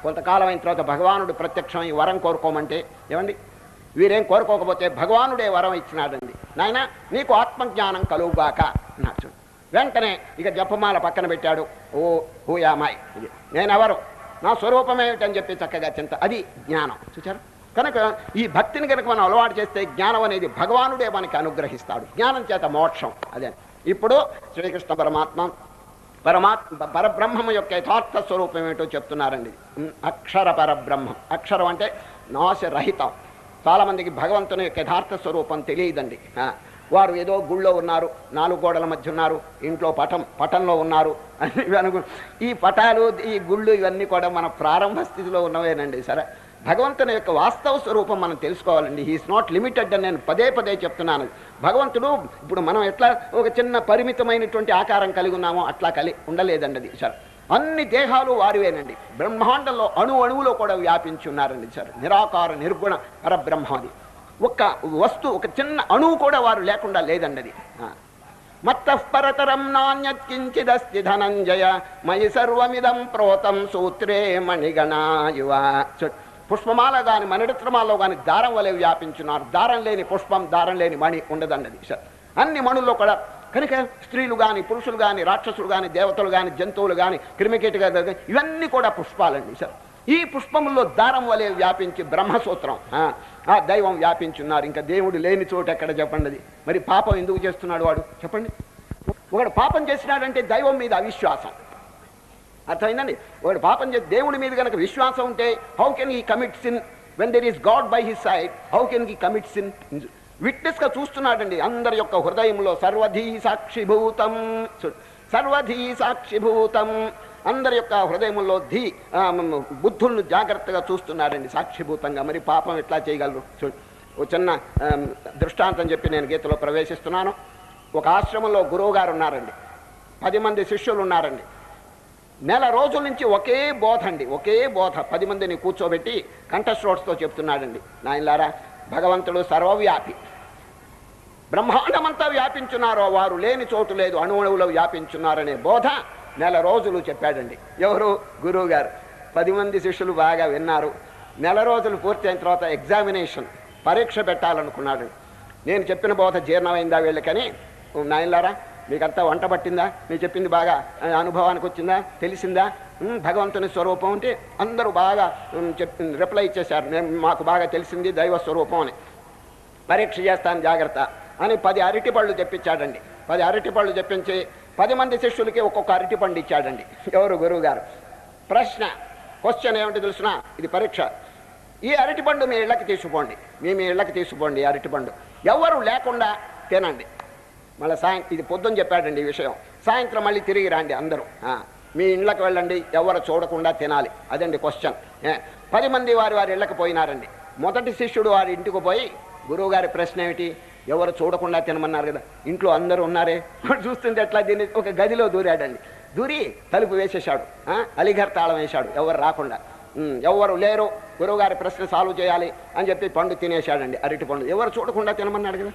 కొంతకాలం అయిన తర్వాత భగవానుడు ప్రత్యక్షమై వరం కోరుకోమంటే, ఏమండి వీరేం కోరుకోకపోతే భగవానుడే వరం ఇచ్చినాడండి. నాయన నీకు ఆత్మజ్ఞానం కలుగుగాక అన్నాడు. వెంటనే ఇక జపమాల పక్కన పెట్టాడు. ఓ హూయామాయ్, నేనెవరు, నా స్వరూపం ఏమిటని చెప్పి చక్కగా చింత, అది జ్ఞానం. చూచారు? కనుక ఈ భక్తిని కనుక మనం అలవాటు చేస్తే జ్ఞానం అనేది భగవానుడే మనకి అనుగ్రహిస్తాడు. జ్ఞానం చేత మోక్షం. అదే ఇప్పుడు శ్రీకృష్ణ పరబ్రహ్మము యొక్క యథార్థ స్వరూపం ఏమిటో చెప్తున్నారండి. అక్షర పరబ్రహ్మం. అక్షరం అంటే నాశరహితం. చాలామందికి భగవంతుని యొక్క యథార్థ స్వరూపం తెలియదండి. వారు ఏదో గుళ్ళో ఉన్నారు, 4 గోడల మధ్య ఉన్నారు, ఇంట్లో పటంలో ఉన్నారు అని అనుకు. ఈ పటాలు, ఈ గుళ్ళు ఇవన్నీ కూడా మన ప్రారంభ స్థితిలో ఉన్నవేనండి. సరే, భగవంతుని యొక్క వాస్తవ స్వరూపం మనం తెలుసుకోవాలండి. హీఈస్ నాట్ లిమిటెడ్ అని నేను పదే చెప్తున్నాను. భగవంతుడు ఇప్పుడు మనం ఎట్లా ఒక చిన్న పరిమితమైనటువంటి ఆకారం కలిగి ఉన్నామో అట్లా ఉండలేదండి అది. సరే, అన్ని దేహాలు వారివేనండి. బ్రహ్మాండంలో అణువులో కూడా వ్యాపించి ఉన్నారండి. సరే, నిరాకార నిర్గుణ పరబ్రహ్మాది. ఒక్క వస్తువు, ఒక చిన్న అణువు కూడా వారు లేకుండా లేదండి అది. మత్తఃపరతరం నాణ్యత్ కించిదస్తి ధనంజయ మయి సర్వమిదం ప్రోతం సూత్రే మణిగణాయువ. పుష్పమాల కానీ మణిరత్నమాలలో కానీ దారం వలె వ్యాపించున్నారు. దారం లేని పుష్పం, దారం లేని మణి ఉండదండి. అన్ని మణుల్లో కూడా కనుక స్త్రీలు కానీ, పురుషులు కానీ, రాక్షసులు కానీ, దేవతలు కానీ, జంతువులు కానీ, క్రిమికీటకాలు కానీ ఇవన్నీ కూడా పుష్పాలండి. సార్, ఈ పుష్పముల్లో దారం వలె వ్యాపించి బ్రహ్మసూత్రం, ఆ దైవం వ్యాపించున్నారు. ఇంకా దేవుడు లేని చోటు ఎక్కడ చెప్పండి అది. మరి పాపం ఎందుకు చేస్తున్నాడు వాడు చెప్పండి? ఒకడు పాపం చేసినాడంటే దైవం మీద అవిశ్వాసం. అర్థమైందండి? ఒకడు పాపం చేసి దేవుడి మీద కనుక విశ్వాసం ఉంటే how can he commit sin when there is God by his side? How can he commit sin? విట్నెస్గా చూస్తున్నాడండి అందరి యొక్క హృదయంలో. సర్వధీ సాక్షిభూతం, సర్వధీ సాక్షిభూతం. అందరి యొక్క హృదయంలో బుద్ధులను జాగ్రత్తగా చూస్తున్నాడండి సాక్షిభూతంగా. మరి పాపం ఎట్లా చేయగలరు? ఓ చిన్న దృష్టాంతం చెప్పి నేను గీతలో ప్రవేశిస్తున్నాను. ఒక ఆశ్రమంలో గురువు గారు ఉన్నారండి, 10 మంది శిష్యులు ఉన్నారండి. నెల రోజుల నుంచి ఒకే బోధ అండి, ఒకే బోధ. 10 మందిని కూర్చోబెట్టి కంఠశ్రోట్స్తో చెప్తున్నాడండి. నాయనలారా, భగవంతుడు సర్వవ్యాపి, బ్రహ్మాండమంతా వ్యాపించున్నారో, వారు లేని చోటు లేదు, అణువులో వ్యాపించున్నారనే బోధ నెల రోజులు చెప్పాడండి. ఎవరు? గురువు గారు. 10 మంది శిష్యులు బాగా విన్నారు. నెల రోజులు పూర్తి అయిన తర్వాత ఎగ్జామినేషన్, పరీక్ష పెట్టాలనుకున్నాడు. నేను చెప్పిన బోధ జీర్ణమైందా వీళ్ళకని, నాయనలారా మీకంతా వంట పట్టిందా? మీరు చెప్పింది బాగా అనుభవానికి వచ్చిందా? తెలిసిందా? భగవంతుని స్వరూపం అంటే అందరూ బాగా రిప్లై ఇచ్చేశారు, మాకు బాగా తెలిసింది దైవ స్వరూపం అని. పరీక్ష చేస్తాను జాగ్రత్త అని 10 అరటిపళ్ళు తెప్పించాడండి. 10 అరటిపళ్ళు తెప్పించి 10 మంది శిష్యులకి ఒక్కొక్క అరటిపండు ఇచ్చాడండి. ఎవరు? గురువు గారు. క్వశ్చన్ ఏమిటి తెలుసునా? ఇది పరీక్ష. ఈ అరటిపండు మీ ఇళ్ళకి తీసుకుపోండి, మీ ఇళ్ళకి తీసుకుపోండి. ఈ అరటిపండు ఎవరు లేకుండా తినండి. మళ్ళీ ఇది పొద్దున్న చెప్పాడండి ఈ విషయం. సాయంత్రం మళ్ళీ తిరిగి రండి అందరూ, మీ ఇళ్ళకి వెళ్ళండి, ఎవరు చూడకుండా తినాలి. అదండి క్వశ్చన్. 10 మంది వారి ఇళ్ళకి పోయినారండి. మొదటి శిష్యుడు వారి ఇంటికి పోయి, గురువుగారి ప్రశ్న ఏమిటి? ఎవరు చూడకుండా తినమన్నారు కదా, ఇంట్లో అందరూ ఉన్నారే, చూస్తుంటే ఎట్లా దీన్ని ఒక గదిలో దూరాడండి. దూరి తలుపు వేసేశాడు, అలిఘర్ తాళం వేశాడు, ఎవరు రాకుండా. ఎవరు లేరు, గురువుగారి ప్రశ్న సాల్వ్ చేయాలి అని చెప్పి పండు తినేశాడండి, అరటి పండు. ఎవరు చూడకుండా తినమన్నాడు కదా.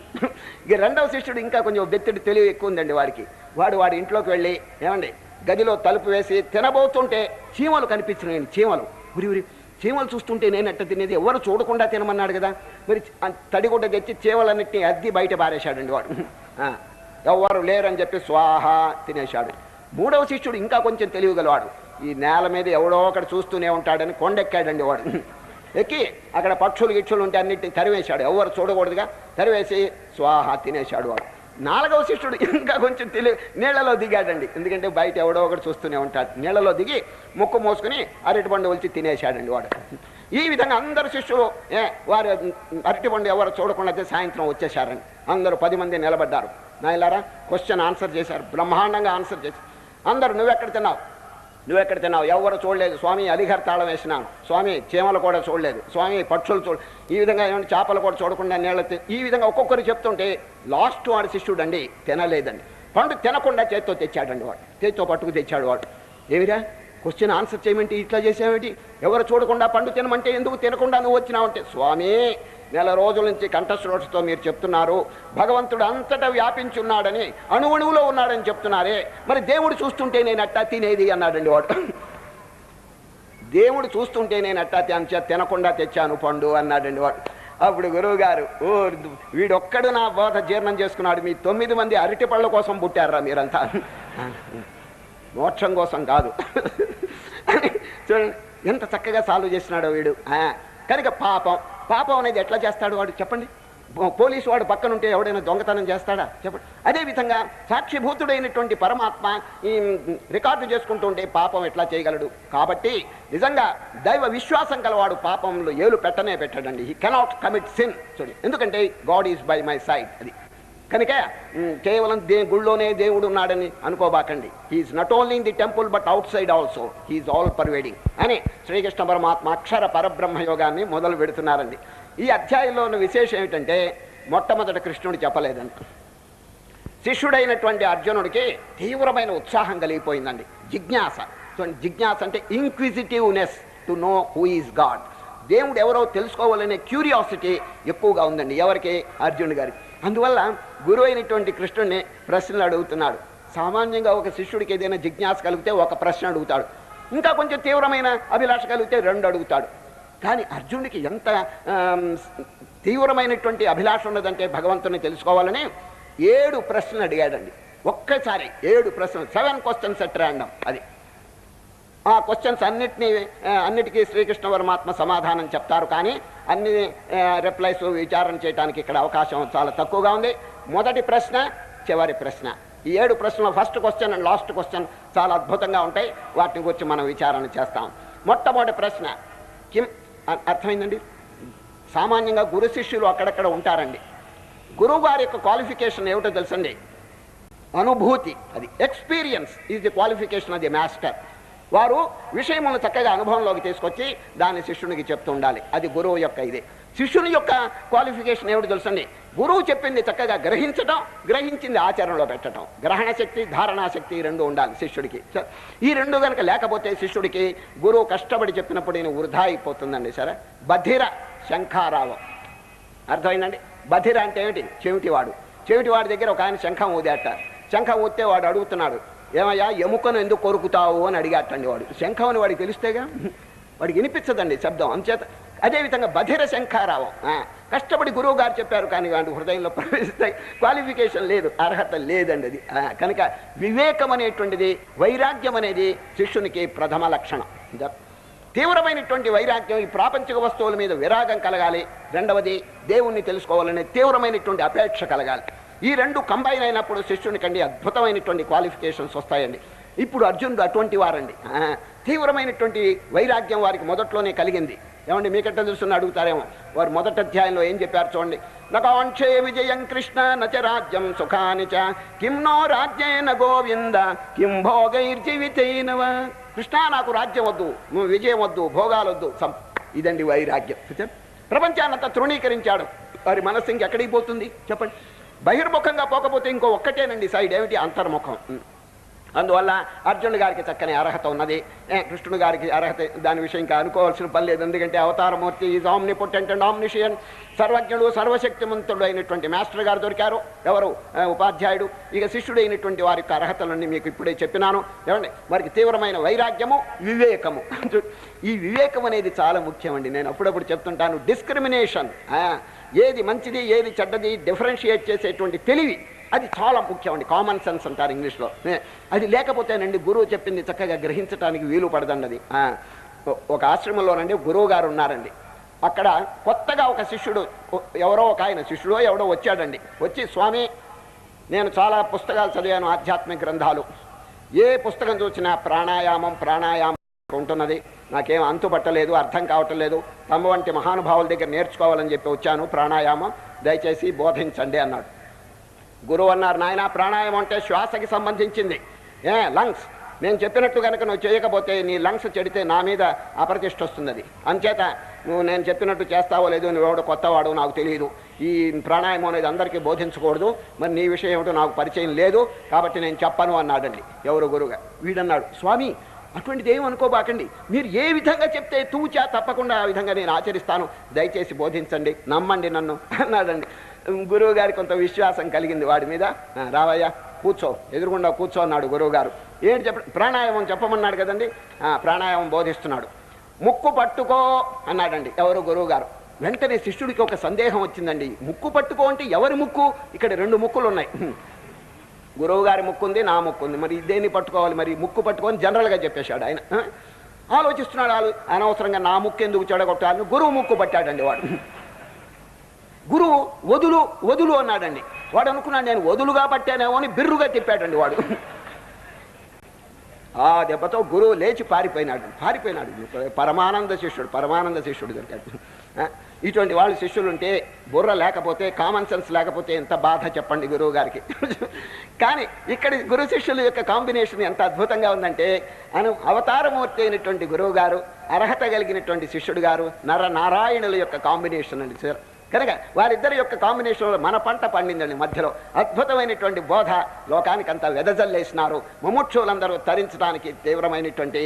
ఇక రెండవ శిష్యుడు ఇంకా కొంచెం బెత్తడి తెలివి ఎక్కువ ఉందండి వాడికి. వాడి ఇంట్లోకి వెళ్ళి, ఏమండి, గదిలో తలుపు వేసి తినబోతుంటే చీమలు కనిపించినాయండి. చీమలు ఉరి చీమలు చూస్తుంటే నేను ఎట్ట తినేది, ఎవరు చూడకుండా తినమన్నాడు కదా. మరి తడిగుడ్డ తెచ్చి చీమలన్నింటినీ అద్ది బయట పారేశాడండి వాడు. ఎవరు లేరని చెప్పి స్వాహ తినేశాడు. మూడవ శిష్యుడు ఇంకా కొంచెం తెలియగలవాడు. ఈ నేల మీద ఎవడో ఒకటి చూస్తూనే ఉంటాడని కొండెక్కాడండి వాడు. ఎక్కి అక్కడ పక్షులు గిక్షులు ఉంటే అన్నిటిని తరివేశాడు, ఎవరు చూడకూడదుగా. తరివేసి స్వాహ తినేశాడు వాడు. 4వ శిష్యుడు ఇంకా కొంచెం నీళ్లలో దిగాడండి, ఎందుకంటే బయట ఎవడో ఒకటి చూస్తూనే ఉంటాడు. నీళ్లలో దిగి ముక్కు మోసుకుని అరటిపండు ఒలిచి తినేశాడండి వాడు. ఈ విధంగా అందరు శిష్యులు వారు అరటిపండు ఎవరు చూడకుండా సాయంత్రం వచ్చేశారండి. అందరూ 10 మంది నిలబడ్డారు. నాయలారా, క్వశ్చన్ ఆన్సర్ చేశారు, బ్రహ్మాండంగా ఆన్సర్ చేశారు. అందరూ నువ్వెక్కడ తిన్నావు? ఎవరు చూడలేదు స్వామి, అలిఘర్ తాళం వేసినాను స్వామి, చీమలు కూడా చూడలేదు స్వామి, పక్షులు ఈ విధంగా ఏమంటే చేపలు కూడా చూడకుండా నీళ్ళ. ఈ విధంగా ఒక్కొక్కరు చెప్తుంటే లాస్ట్ వాడి శిష్యుడు అండి తినలేదండి. పండు తినకుండా చేత్తో తెచ్చాడండి వాడు, చేత్తో పట్టుకు తెచ్చాడు వాడు. ఏమిరా క్వశ్చన్ ఆన్సర్ చేయమంటే ఇట్లా చేసావేంటి? ఎవరు చూడకుండా పండు తినమంటే ఎందుకు తినకుండా నువ్వు వచ్చినావంటే, స్వామి నెల రోజుల నుంచి కంఠశ్రోషతో మీరు చెప్తున్నారు భగవంతుడు అంతటా వ్యాపించున్నాడని, అణువులో ఉన్నాడని చెప్తున్నారే, మరి దేవుడు చూస్తుంటే నేను అట్టా తినేది అన్నాడండి వాడు. దేవుడు చూస్తుంటే నేను అట్టా తినకుండా తెచ్చాను పండు అన్నాడండి వాడు. అప్పుడు గురువు గారు, ఓ వీడొక్కడు నా బోధ జీర్ణం చేసుకున్నాడు, మీ 9 మంది అరటి పళ్ళ కోసం పుట్టారా మీరంతా, మోక్షం కోసం కాదు. చూడండి ఎంత చక్కగా సాల్వ్ చేసినాడో వీడు. కనుక పాపం అనేది ఎట్లా చేస్తాడు వాడు చెప్పండి? పోలీసు వాడు పక్కనుంటే ఎవడైనా దొంగతనం చేస్తాడా చెప్పండి? అదేవిధంగా సాక్షిభూతుడైనటువంటి పరమాత్మ ఈ రికార్డు చేసుకుంటూ ఉంటే పాపం ఎట్లా చేయగలడు? కాబట్టి నిజంగా దైవ విశ్వాసం కలవాడు పాపంలో ఏలు పెట్టడండి. He cannot commit sin. చూడండి, ఎందుకంటే God is by my side. అది కనుక కేవలం గుళ్ళోనే దేవుడు ఉన్నాడని అనుకోబాకండి. He is not only in the temple but outside also, he is all pervading అని శ్రీకృష్ణ పరమాత్మ అక్షర పరబ్రహ్మ యోగాన్ని మొదలు పెడుతున్నారండి. ఈ అధ్యాయంలో ఉన్న విశేషం ఏమిటంటే, మొట్టమొదట కృష్ణుడు చెప్పలేదంట. శిష్యుడైనటువంటి అర్జునుడికి తీవ్రమైన ఉత్సాహం కలిగిపోయిందండి, జిజ్ఞాస. జిజ్ఞాస అంటే inquisitiveness to know who is God, దేవుడు ఎవరో తెలుసుకోవాలనే క్యూరియాసిటీ ఎక్కువగా ఉందండి ఎవరికి? అర్జునుడి గారికి. అందువల్ల గురువు అయినటువంటి కృష్ణుడిని ప్రశ్నలు అడుగుతున్నాడు. సామాన్యంగా ఒక శిష్యుడికి ఏదైనా జిజ్ఞాస కలిగితే ఒక ప్రశ్న అడుగుతాడు, ఇంకా కొంచెం తీవ్రమైన అభిలాష కలిగితే 2 అడుగుతాడు. కానీ అర్జునుడికి ఎంత తీవ్రమైనటువంటి అభిలాష ఉన్నదంటే భగవంతుని తెలుసుకోవాలని 7 ప్రశ్నలు అడిగాడండి. ఒక్కసారి 7 ప్రశ్నలు, 7 క్వశ్చన్స్ అట్ ర్యాండమ్. అది ఆ క్వశ్చన్స్ అన్నిటికీ శ్రీకృష్ణ పరమాత్మ సమాధానం చెప్తారు, కానీ అన్ని రిప్లైస్ విచారణ చేయడానికి ఇక్కడ అవకాశం చాలా తక్కువగా ఉంది. మొదటి ప్రశ్న, చివరి ప్రశ్న, ఈ 7 ప్రశ్నలు first question and last question చాలా అద్భుతంగా ఉంటాయి. వాటిని గురించి మనం విచారణ చేస్తాం. మొట్టమొదటి ప్రశ్న కిం, అర్థమైందండి. సామాన్యంగా గురు శిష్యులు అక్కడక్కడ ఉంటారండి. గురువు గారి యొక్క క్వాలిఫికేషన్ ఏమిటో తెలుసండి? అనుభూతి. అది experience is the qualification of the master. వారు విషయములను చక్కగా అనుభవంలోకి తీసుకొచ్చి దాన్ని శిష్యునికి చెప్తూ ఉండాలి. అది గురువు యొక్క ఇదే. శిష్యుని యొక్క క్వాలిఫికేషన్ ఏమిటి తెలుసండి? గురువు చెప్పింది చక్కగా గ్రహించడం, గ్రహించింది ఆచరణలో పెట్టడం. గ్రహణ శక్తి, ధారణాశక్తి 2 ఉండాలి శిష్యుడికి. ఈ 2 కనుక లేకపోతే శిష్యుడికి గురువు కష్టపడి చెప్పినప్పుడు ఈయన వృధా అయిపోతుందండి. సరే, బధిర శంఖారావం అర్థమైందండి. బధిర అంటే ఏమిటి? చెవిటివాడు. చెవిటివాడి దగ్గర ఒక ఆయన శంఖం ఊదేట. శంఖం ఊస్తే వాడు అడుగుతున్నాడు, ఏమయ్యా ఎముకను ఎందుకు కొరుకుతావు అని అడిగాటండి. వాడు శంఖం అని వాడికి తెలిస్తేగా, వాడికి వినిపించదండి శబ్దం. అంచేత అదేవిధంగా బధిర శంఖారావం. కష్టపడి గురువు గారు చెప్పారు, కానీ వాడి హృదయంలో ప్రవేశిస్తాయి. క్వాలిఫికేషన్ లేదు, అర్హత లేదండి అది. కనుక వివేకం అనేటువంటిది, వైరాగ్యం అనేది శిష్యునికి ప్రథమ లక్షణం. తీవ్రమైనటువంటి వైరాగ్యం, ఈ ప్రాపంచిక వస్తువుల మీద విరాగం కలగాలి. రెండవది దేవుణ్ణి తెలుసుకోవాలనే తీవ్రమైనటువంటి అపేక్ష కలగాలి. ఈ 2 కంబైన్ అయినప్పుడు శిష్యునికండి అద్భుతమైనటువంటి క్వాలిఫికేషన్స్ వస్తాయండి. ఇప్పుడు అర్జునుడు అటువంటి వారండి. తీవ్రమైనటువంటి వైరాగ్యం వారికి మొదట్లోనే కలిగింది. ఏమండి మీకెట్ట తెలుసుని అడుగుతారేమో. వారు మొదటి అధ్యాయంలో ఏం చెప్పారు చూడండి. నకాంక్షే విజయం కృష్ణ నచ రాజ్యం సుఖాని చ కిం నో రాజ్యేన గోవింద కిం భోగైర్జీవితైనవ. కృష్ణ నాకు రాజ్యం వద్దు, విజయం వద్దు, భోగాలు వద్దు. ఇదండి వైరాగ్యం. ప్రపంచాన్నంతా తృణీకరించాడు. వారి మనస్సు ఇంకెక్కడికి పోతుంది చెప్పండి? బహిర్ముఖంగా పోకపోతే ఇంకో ఒక్కటేనండి సైడ్, ఏమిటి? అంతర్ముఖం. అందువల్ల అర్జునుడి గారికి చక్కని అర్హత ఉన్నది. కృష్ణుడి గారికి అర్హత, దాని విషయం ఇంకా అనుకోవాల్సిన పని లేదు. ఎందుకంటే అవతారమూర్తి ఈజ్ ఆమ్నిపోటెంట్ అండ్ ఆమ్నిషియన్, సర్వజ్ఞుడు సర్వశక్తిమంతుడు అయినటువంటి మాస్టర్ గారు దొరికారు. ఎవరు? ఉపాధ్యాయుడు. ఇక శిష్యుడు అయినటువంటి వారి యొక్క అర్హతలన్నీ మీకు ఇప్పుడే చెప్పినాను. ఏమండి, వారికి తీవ్రమైన వైరాగ్యము, వివేకము. ఈ వివేకం అనేది చాలా ముఖ్యమండి. నేను అప్పుడప్పుడు చెప్తుంటాను, డిస్క్రిమినేషన్, ఏది మంచిది ఏది చెడ్డది డిఫరెన్షియేట్ చేసేటువంటి తెలివి, అది చాలా ముఖ్యం అండి. కామన్ సెన్స్ అంటారు ఇంగ్లీష్లో. అది లేకపోతేనండి గురువు చెప్పింది చక్కగా గ్రహించడానికి వీలు పడదండి. ఒక ఆశ్రమంలోనండి గురువు గారు ఉన్నారండి. అక్కడ కొత్తగా ఒక శిష్యుడు, ఎవరో ఒక ఆయన శిష్యుడో ఎవడో వచ్చాడండి. వచ్చి, స్వామి నేను చాలా పుస్తకాలు చదివాను, ఆధ్యాత్మిక గ్రంథాలు. ఏ పుస్తకం చూసినా ప్రాణాయామం ఉంటున్నది. నాకేం అంతుపట్టలేదు, అర్థం కావటం లేదు. తమ వంటి మహానుభావుల దగ్గర నేర్చుకోవాలని చెప్పి వచ్చాను ప్రాణాయామం, దయచేసి బోధించండి అన్నాడు. గురువు అన్నారు, నాయన ప్రాణాయామం అంటే శ్వాసకి సంబంధించింది. లంగ్స్, నేను చెప్పినట్టు కనుక నువ్వు చేయకపోతే నీ లంగ్స్ చెడితే నా మీద అప్రతిష్ఠ వస్తుంది. అది అంచేత నువ్వు నేను చెప్పినట్టు చేస్తావో లేదో, నువ్వెవడో కొత్తవాడు నాకు తెలియదు. ఈ ప్రాణాయామం అనేది అందరికీ బోధించకూడదు. మరి నీ విషయం ఏమిటో నాకు పరిచయం లేదు, కాబట్టి నేను చెప్పను అన్నాడండి. ఎవరు? గురువుగా. వీడన్నాడు, స్వామి అటువంటిది ఏమి అనుకోబాకండి, మీరు ఏ విధంగా చెప్తే తూచా తప్పకుండా ఆ విధంగా నేను ఆచరిస్తాను, దయచేసి బోధించండి, నమ్మండి నన్ను అన్నాడండి. గురువు గారికి కొంత విశ్వాసం కలిగింది వాడి మీద. రావయ్యా కూర్చో, ఎదురుగుండా కూర్చో అన్నాడు గురువు గారు. ఏంటి ప్రాణాయామం చెప్పమన్నాడు కదండి. ప్రాణాయామం బోధిస్తున్నాడు. ముక్కు పట్టుకో అన్నాడండి ఎవరు? గురువు గారు. వెంటనే శిష్యుడికి ఒక సందేహం వచ్చిందండి. ముక్కు పట్టుకో అంటే ఎవరి ముక్కు? ఇక్కడ 2 ముక్కులు ఉన్నాయి. గురువు గారి ముక్కు ఉంది, నా ముక్కు ఉంది. మరి దేన్ని పట్టుకోవాలి? మరి ముక్కు పట్టుకొని జనరల్గా చెప్పేశాడు ఆయన. ఆలోచిస్తున్నాడు, అనవసరంగా నా ముక్కు ఎందుకు చెడగొట్టాలని గురువు ముక్కు పట్టాడండి వాడు. గురువు వదులు వదులు అన్నాడండి. వాడు అనుకున్నాడు నేను వదులుగా పట్టానేమో అని బిర్రుగా తిప్పాడండి వాడు. ఆ దెబ్బతో గురువు లేచి పారిపోయినాడు. పరమానంద శిష్యుడు దొరికాడు. ఇటువంటి వాళ్ళు శిష్యులు ఉంటే, బుర్ర లేకపోతే, కామన్ సెన్స్ లేకపోతే ఎంత బాధ చెప్పండి గురువు గారికి. కానీ ఇక్కడ గురు శిష్యుల యొక్క కాంబినేషన్ ఎంత అద్భుతంగా ఉందంటే, అవతారమూర్తి అయినటువంటి గురువు గారు, అర్హత కలిగినటువంటి శిష్యుడు గారు, నారాయణుల యొక్క కాంబినేషన్ అండి సార్. కనుక వారిద్దరి యొక్క కాంబినేషన్లో మన పంట పండిందండి. మధ్యలో అద్భుతమైనటువంటి బోధ లోకానికంతా వెదజల్లేసినారు. ముముక్షులందరూ తరించడానికి తీవ్రమైనటువంటి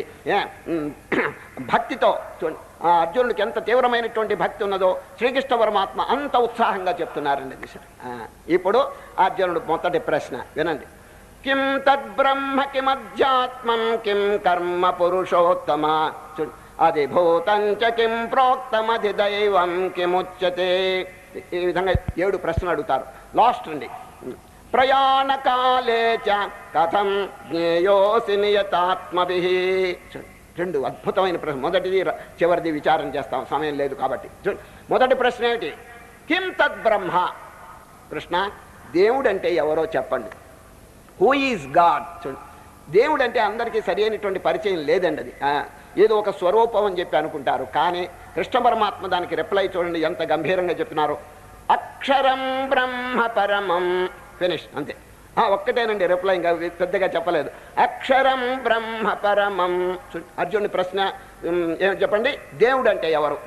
భక్తితో, అర్జునుడికి ఎంత తీవ్రమైనటువంటి భక్తి ఉన్నదో శ్రీకృష్ణ పరమాత్మ అంత ఉత్సాహంగా చెప్తున్నారండి. ఇప్పుడు అర్జునుడు మొదటి ప్రశ్న వినండి. కిం తద్బ్రహ్మ కిమధ్యాత్మం కిం కర్మ పురుషోత్తమ అధిభూతంచ కిం ప్రోక్తమధిదైవం కిముచ్యతే. ఈ విధంగా 7 ప్రశ్నలు అడుగుతారు. లాస్ట్ అండి. ప్రయాణకాలే చ కథం జ్ఞేయోసి నియతాత్మభిః. 2 అద్భుతమైన ప్రశ్న. మొదటిది చివరిది విచారం చేస్తాం, సమయం లేదు కాబట్టి. మొదటి ప్రశ్న ఏమిటి? కిం తద్బ్రహ్మ. కృష్ణ, దేవుడు అంటే ఎవరో చెప్పండి. Who is God. చూడండి, దేవుడు అంటే అందరికీ సరి అయినటువంటి పరిచయం లేదండి. అది ఏదో ఒక స్వరూపం అని చెప్పి అనుకుంటారు. కానీ కృష్ణ పరమాత్మ దానికి రిప్లై చూడండి ఎంత గంభీరంగా చెప్తున్నారు. అక్షరం బ్రహ్మ పరమం. ఫినిష్, అంతే. ఒక్కటేనండి రిప్లై, ఇంకా పెద్దగా చెప్పలేదు. అక్షరం బ్రహ్మ పరమం. అర్జునుడి ప్రశ్న ఏం చెప్పండి, దేవుడు అంటే ఎవరు?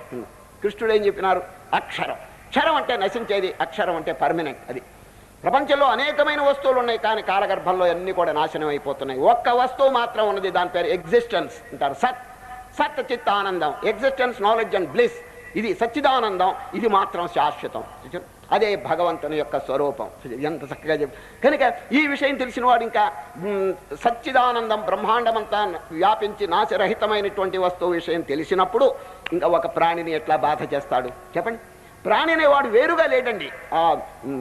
కృష్ణుడు ఏం చెప్పినారు? అక్షరం. క్షరం అంటే నశించేది, అక్షరం అంటే పర్మనెంట్. అది ప్రపంచంలో అనేకమైన వస్తువులు ఉన్నాయి, కానీ కాలగర్భంలో అన్నీ కూడా నాశనం అయిపోతున్నాయి. ఒక్క వస్తువు మాత్రం ఉన్నది, దాని పేరు ఎగ్జిస్టెన్స్ అంటారు. సత్, సత్ చిత్ ఆనందం, ఎగ్జిస్టెన్స్, నాలెడ్జ్ అండ్ బ్లిస్. ఇది సచ్చిదానందం, ఇది మాత్రం శాశ్వతం. అదే భగవంతుని యొక్క స్వరూపం. ఎంత చక్కగా చెప్పి. కనుక ఈ విషయం తెలిసిన వాడు ఇంకా సచ్చిదానందం బ్రహ్మాండమంతా వ్యాపించి నాశరహితమైనటువంటి వస్తువు విషయం తెలిసినప్పుడు ఇంకా ఒక ప్రాణిని ఎట్లా బాధ చేస్తాడు చెప్పండి. ప్రాణి అనేవాడు వేరుగా లేడండి. ఆ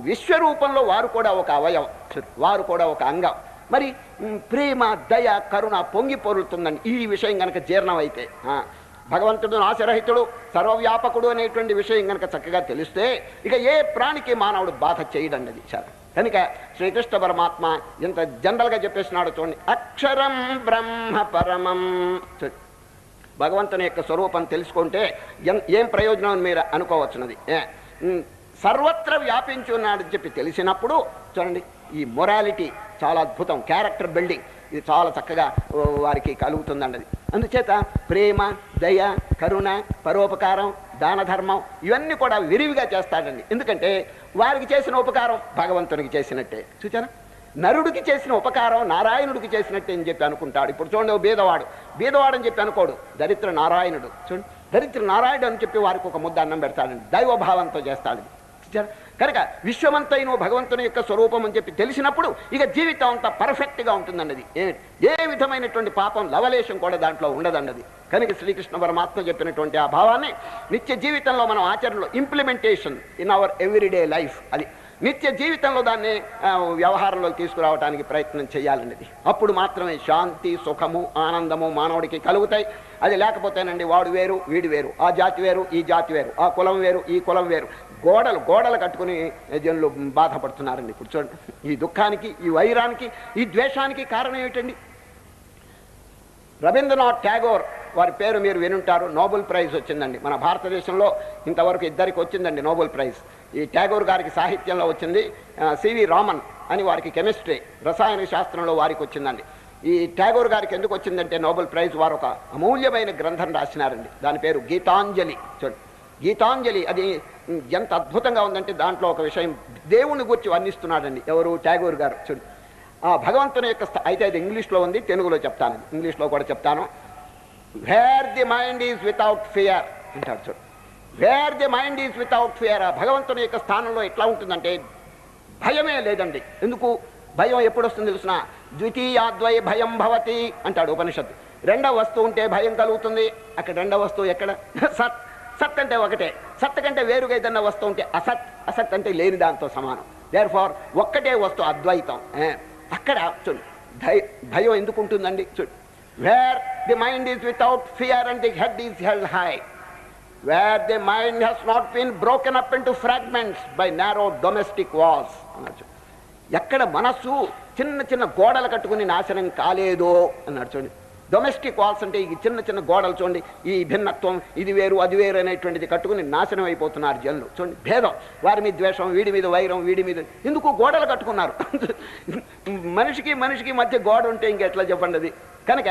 విశ్వరూపంలో వారు కూడా ఒక అవయవం, వారు కూడా ఒక అంగం. మరి ప్రేమ, దయ, కరుణ పొంగి పొరులుతుందండి ఈ విషయం కనుక జీర్ణమైతే. భగవంతుడు నాశరహితుడు, సర్వవ్యాపకుడు అనేటువంటి విషయం కనుక చక్కగా తెలిస్తే ఇక ఏ ప్రాణికి మానవుడు బాధ చేయడండి. అది చాలా. కనుక శ్రీకృష్ణ పరమాత్మ ఎంత జనరల్గా చెప్పేసినాడు చూడండి. అక్షరం బ్రహ్మ పరమం. భగవంతుని యొక్క స్వరూపం తెలుసుకుంటే ఏం ప్రయోజనం మీరు అనుకోవచ్చున్నది. సర్వత్ర వ్యాపించి ఉన్నాడని చెప్పి తెలిసినప్పుడు చూడండి, ఈ మొరాలిటీ చాలా అద్భుతం, క్యారెక్టర్ బిల్డింగ్ ఇది చాలా చక్కగా వారికి కలుగుతుందండి. అందుచేత ప్రేమ, దయ, కరుణ, పరోపకారం, దాన ధర్మం ఇవన్నీ కూడా విరివిగా చేస్తాడండి. ఎందుకంటే వారికి చేసిన ఉపకారం భగవంతునికి చేసినట్టే. చూచారా, నరుడికి చేసిన ఉపకారం నారాయణుడికి చేసినట్టే అని చెప్పి అనుకుంటాడు. ఇప్పుడు చూడండి, బీదవాడు బీదవాడు అని చెప్పి అనుకోడు, దరిద్ర నారాయణుడు. చూడండి, దరిద్ర నారాయణుడు అని చెప్పి వారికి ఒక ముద్ద అన్నం పెడతాడండి, దైవభావంతో చేస్తాడు. కనుక విశ్వమంతైన భగవంతుని యొక్క స్వరూపం అని చెప్పి తెలిసినప్పుడు ఇక జీవితం అంతా పర్ఫెక్ట్గా ఉంటుందన్నది. ఏ విధమైనటువంటి పాపం లవలేశం కూడా దాంట్లో ఉండదన్నది. కనుక శ్రీకృష్ణ పరమాత్మ చెప్పినటువంటి ఆ భావాన్ని నిత్య జీవితంలో మనం ఆచరణలో implementation in our everyday life, అది నిత్య జీవితంలో దాన్ని వ్యవహారంలో తీసుకురావడానికి ప్రయత్నం చేయాలన్నది. అప్పుడు మాత్రమే శాంతి, సుఖము, ఆనందము మానవుడికి కలుగుతాయి. అది లేకపోతేనండి వాడు వేరు వీడు వేరు, ఆ జాతి వేరు ఈ జాతి వేరు, ఆ కులం వేరు ఈ కులం వేరు, గోడలు కట్టుకుని జనులు బాధపడుతున్నారండి. ఇప్పుడు చూడండి, ఈ దుఃఖానికి, ఈ వైరానికి, ఈ ద్వేషానికి కారణం ఏమిటండి? రవీంద్రనాథ్ ఠాగూర్ వారి పేరు మీరు వినుంటారు. నోబెల్ ప్రైజ్ వచ్చిందండి మన భారతదేశంలో. ఇంతవరకు ఇద్దరికి వచ్చిందండి నోబెల్ ప్రైజ్. ఈ ఠాగూర్ గారికి సాహిత్యంలో వచ్చింది, సివి రామన్ అని వారికి కెమిస్ట్రీ, రసాయన శాస్త్రంలో వారికి వచ్చిందండి. ఈ ఠాగూర్ గారికి ఎందుకు వచ్చిందంటే నోబెల్ ప్రైజ్, వారు ఒక అమూల్యమైన గ్రంథం రాసినారండి. దాని పేరు గీతాంజలి. చూడండి, గీతాంజలి అది ఎంత అద్భుతంగా ఉందంటే దాంట్లో ఒక విషయం దేవుని గురించి వర్ణిస్తున్నాడండి. ఎవరు? ఠాగూర్ గారు. చూడండి, ఆ భగవంతుని యొక్క అయితే అది ఇంగ్లీష్లో ఉంది, తెలుగులో చెప్తాను, ఇంగ్లీష్లో కూడా చెప్తాను. Wear the mind is without fear అంటాడు. చూడు, where the mind is without fear, ఆ భగవంతుని యొక్క స్థానంలో ఎట్లా ఉంటుందంటే భయమే లేదండి. ఎందుకు భయం ఎప్పుడు వస్తుంది తెలుసిన? ద్వితీయాద్వై భయం భవతి అంటాడు ఉపనిషత్తు. రెండవ వస్తువు ఉంటే భయం కలుగుతుంది. అక్కడ రెండవ వస్తువు ఎక్కడ? సత్. సత్ అంటే ఒకటే. సత్ కంటే వేరుగా ఏదన్నా వస్తువు ఉంటే అసత్. అసత్ అంటే లేని దాంతో సమానం. దేర్ ఫార్ ఒక్కటే వస్తువు అద్వైతం. అక్కడ చూడు భయం ఎందుకు ఉంటుందండి? చూడు, where the mind is without fear and the head is held high, where the mind has not been broken up into fragments by narrow domestic walls అన్నాడు. ఎక్కడ మనస్సు చిన్న చిన్న గోడలు కట్టుకుని నాశనం కాలేదో అన్నాడు. చూడండి, డొమెస్టిక్ వాల్స్ అంటే ఈ చిన్న చిన్న గోడలు చూడండి, ఈ భిన్నత్వం, ఇది వేరు అది వేరు అనేటువంటిది కట్టుకుని నాశనం అయిపోతున్నారు జనులు. చూడండి భేదం, వారి మీద ద్వేషం, వీడి మీద వైరం, వీడి మీద ఎందుకు గోడలు కట్టుకున్నారు. మనిషికి మధ్య గోడ ఉంటే ఇంకెట్లా చెప్పండి అది. కనుక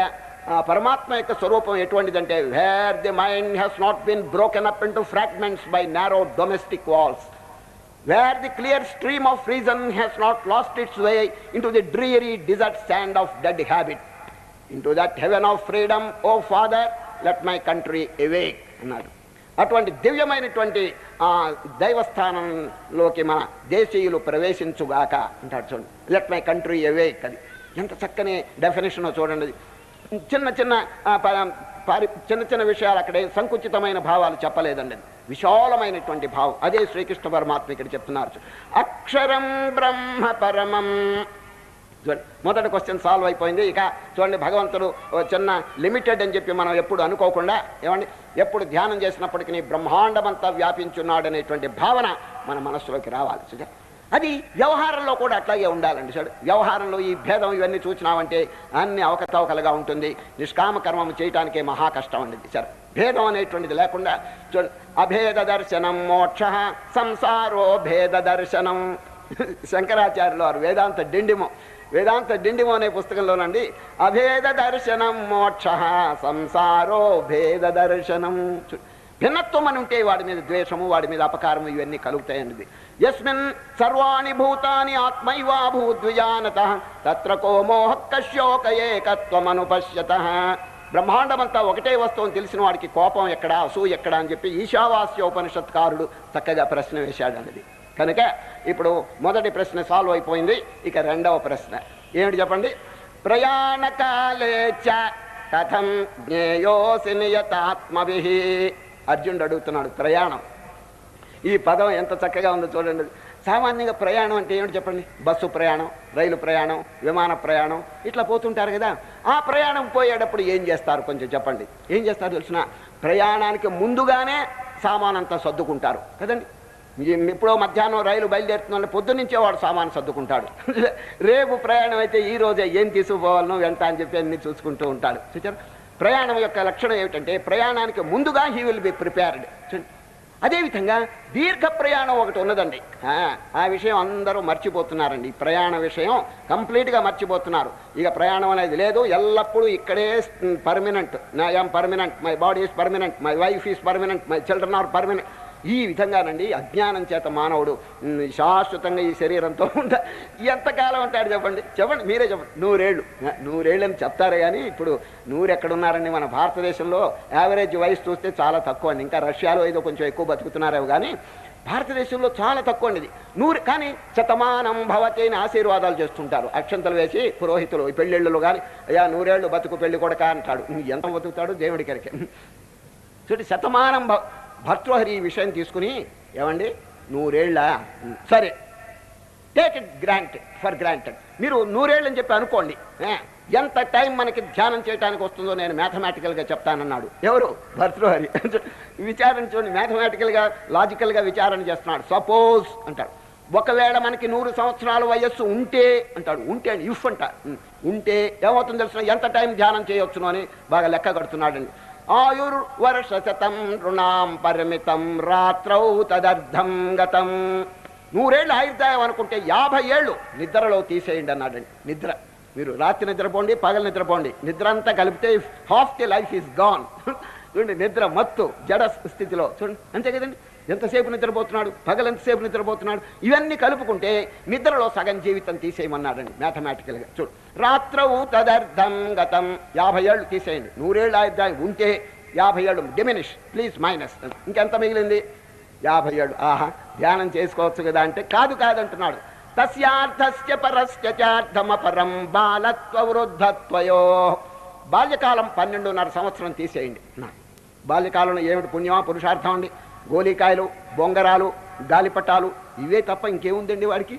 పరమాత్మ యొక్క స్వరూపం ఎటువంటిదంటే where the mind has not been broken up into fragments by narrow domestic walls, where the clear stream of reason has not lost its way into the dreary desert sand of dead habit, into that heaven of freedom, O Father, let my country awake అన్నాడు. అటువంటి దివ్యమైనటువంటి దైవస్థానంలోకి మన దేశీయులు ప్రవేశించుగాక అంటాడు. చూడండి, లెట్ మై కంట్రీ అవేక్. అది ఎంత చక్కని డెఫినేషన్ చూడండి. చిన్న చిన్న విషయాలు అక్కడే సంకుచితమైన భావాలు చెప్పలేదండి, విశాలమైనటువంటి భావం. అదే శ్రీకృష్ణ పరమాత్మ ఇక్కడ చెప్తున్నారు. అక్షరం బ్రహ్మ పరమం. చూడండి, మొదటి క్వశ్చన్ సాల్వ్ అయిపోయింది. ఇక చూడండి, భగవంతుడు చిన్న లిమిటెడ్ అని చెప్పి మనం ఎప్పుడు అనుకోకుండా, ఏమండి, ఎప్పుడు ధ్యానం చేసినప్పటికీ బ్రహ్మాండమంతా వ్యాపించున్నాడు అనేటువంటి భావన మన మనస్సులోకి రావాలి. చూడండి, అది వ్యవహారంలో కూడా అట్లాగే ఉండాలండి. చూడు, వ్యవహారంలో ఈ భేదం ఇవన్నీ చూసినామంటే అన్ని అవకతవకలుగా ఉంటుంది. నిష్కామ కర్మం చేయటానికే మహా కష్టం అండి. సరే, భేదం అనేటువంటిది లేకుండా చూడండి, అభేద దర్శనం మోక్ష సంసారో భేద దర్శనం. శంకరాచార్యులు వారు వేదాంత డిండిమో అనే పుస్తకంలోనండి, అభేద దర్శనం మోక్ష సంసారో భేద దర్శనం. భిన్నత్వం అని ఉంటే వాడి మీద ద్వేషము, వాడి మీద అపకారము ఇవన్నీ కలుగుతాయన్నది. యస్మిన్ సర్వాణి భూతాని ఆత్మైవాభూద్విజానతః తత్ర కో మోహ కశ్యోక ఏకత్వమనుపశ్యతః. బ్రహ్మాండమంతా ఒకటే వస్తువుని తెలిసిన వాడికి కోపం ఎక్కడ, అసూయ ఎక్కడ అని చెప్పి ఈశావాస్యోపనిషత్కారుడు చక్కగా ప్రశ్న వేశాడు అన్నది. కనుక ఇప్పుడు మొదటి ప్రశ్న సాల్వ్ అయిపోయింది. ఇక రెండవ ప్రశ్న ఏమిటి చెప్పండి. ప్రయాణకాలే చ కథం జ్ఞేయోసి నియతాత్మభిః. అర్జునుడు అడుగుతున్నాడు ప్రయాణం. ఈ పదం ఎంత చక్కగా ఉందో చూడండి. సామాన్యంగా ప్రయాణం అంటే ఏమిటి చెప్పండి. బస్సు ప్రయాణం, రైలు ప్రయాణం, విమాన ప్రయాణం ఇట్లా పోతుంటారు కదా. ఆ ప్రయాణం పోయేటప్పుడు ఏం చేస్తారు కొంచెం చెప్పండి. ఏం చేస్తారు తెలిసిన, ప్రయాణానికి ముందుగానే సామానంతా సర్దుకుంటారు కదండి. ఎప్పుడో మధ్యాహ్నం రైలు బయలుదేరుతుందంటే పొద్దున్నుంచే వాడు సామాను సర్దుకుంటాడు. రేపు ప్రయాణం అయితే ఈ రోజే ఏం తీసుకుపోవాలనో వెంట అని చెప్పి అన్ని చూసుకుంటూ ఉంటాడు. చూచారు, ప్రయాణం యొక్క లక్షణం ఏమిటంటే ప్రయాణానికి ముందుగా హీ విల్ బి ప్రిపేర్డ్. అదేవిధంగా దీర్ఘ ప్రయాణం ఒకటి ఉన్నదండి. ఆ విషయం అందరూ మర్చిపోతున్నారండి. ఈ ప్రయాణ విషయం కంప్లీట్గా మర్చిపోతున్నారు. ఇక ప్రయాణం అనేది లేదు, ఎల్లప్పుడూ ఇక్కడే permanent. I'm permanent, my body is permanent, my wife is permanent, my children are permanent. ఈ విధంగానండి అజ్ఞానం చేత మానవుడు శాశ్వతంగా ఈ శరీరంతో ఎంతకాలం అంటాడు చెప్పండి. మీరే చెప్పండి. 100 ఏళ్ళు అని చెప్తారే కానీ ఇప్పుడు 100 ఎక్కడున్నారండి. మన భారతదేశంలో యావరేజ్ వయసు చూస్తే చాలా తక్కువ అండి. ఇంకా రష్యాలో ఏదో కొంచెం ఎక్కువ బతుకుతున్నారేమో కానీ భారతదేశంలో చాలా తక్కువ అండి. 100 కానీ శతమానం భవతి అని ఆశీర్వాదాలు చేస్తుంటారు. అక్షంతలు వేసి పురోహితులు ఈ పెళ్ళిళ్ళు కానీ, అయ్యా 100 ఏళ్ళు బతుకు పెళ్లి కొడక అంటాడు. ఎంత బతుకుతాడు దేవుడికరికే. చూడండి, శతమానం భర్తృహరి ఈ విషయం తీసుకుని, ఏమండి 100 ఏళ్ళ సరే టేక్ ఇట్ ఫర్ గ్రాంటెడ్. మీరు 100 ఏళ్ళు అని చెప్పి అనుకోండి. ఎంత టైం మనకి ధ్యానం చేయడానికి వస్తుందో నేను మ్యాథమెటికల్గా చెప్తానన్నాడు. ఎవరు? భర్తృహరి. విచారణ చూడండి, మ్యాథమెటికల్గా లాజికల్గా విచారణ చేస్తున్నాడు. సపోజ్ అంటాడు, ఒకవేళ మనకి 100 సంవత్సరాల వయస్సు ఉంటే అంటాడు. ఉంటే అండి, ఇఫ్ అంట, ఉంటే ఏమవుతుందో తెలుసు, ఎంత టైం ధ్యానం చేయవచ్చును అని బాగా లెక్క కడుతున్నాడండి. ఆయుర్వర్షశతం రుణాం పరిమితం రాత్రౌ తదర్థం గతం. 100 ఏళ్ళు ఆయుర్దాయం అనుకుంటే 50 ఏళ్ళు నిద్రలో తీసేయండి అన్నాడండి. నిద్ర, మీరు రాత్రి నిద్రపోండి, పగలు నిద్రపోండి, నిద్ర అంతా కలిపితే half the life is gone. చూడండి, నిద్ర మత్తు జడ స్థితిలో చూడండి, అంతే కదండి. ఎంతసేపు నిద్రపోతున్నాడు, పగలు ఎంతసేపు నిద్రపోతున్నాడు, ఇవన్నీ కలుపుకుంటే నిద్రలో సగం జీవితం తీసేయమన్నాడండి మ్యాథమెటికల్గా. చూడు, రాత్రవు తదర్థం గతం, 50 ఏళ్ళు తీసేయండి. 100 ఏళ్ళు ఆయుర్దాయం ఉంటే 50 ఏళ్ళు డిమినిష్, ప్లీజ్ మైనస్. ఇంకెంత మిగిలింది? 50 ఏళ్ళు. ఆహా, ధ్యానం చేసుకోవచ్చు కదా అంటే కాదంటున్నాడు. తస్యార్థస్య పరస్య చార్థమపరం బాలత్వ వృద్ధత్వయో. బాల్యకాలం 12.5 సంవత్సరం తీసేయండి. బాల్యకాలంలో ఏమిటి పుణ్యమా పురుషార్థం అండి? గోలికాయలు, బొంగరాలు, గాలిపటాలు ఇవే తప్ప ఇంకేముందండి వాడికి.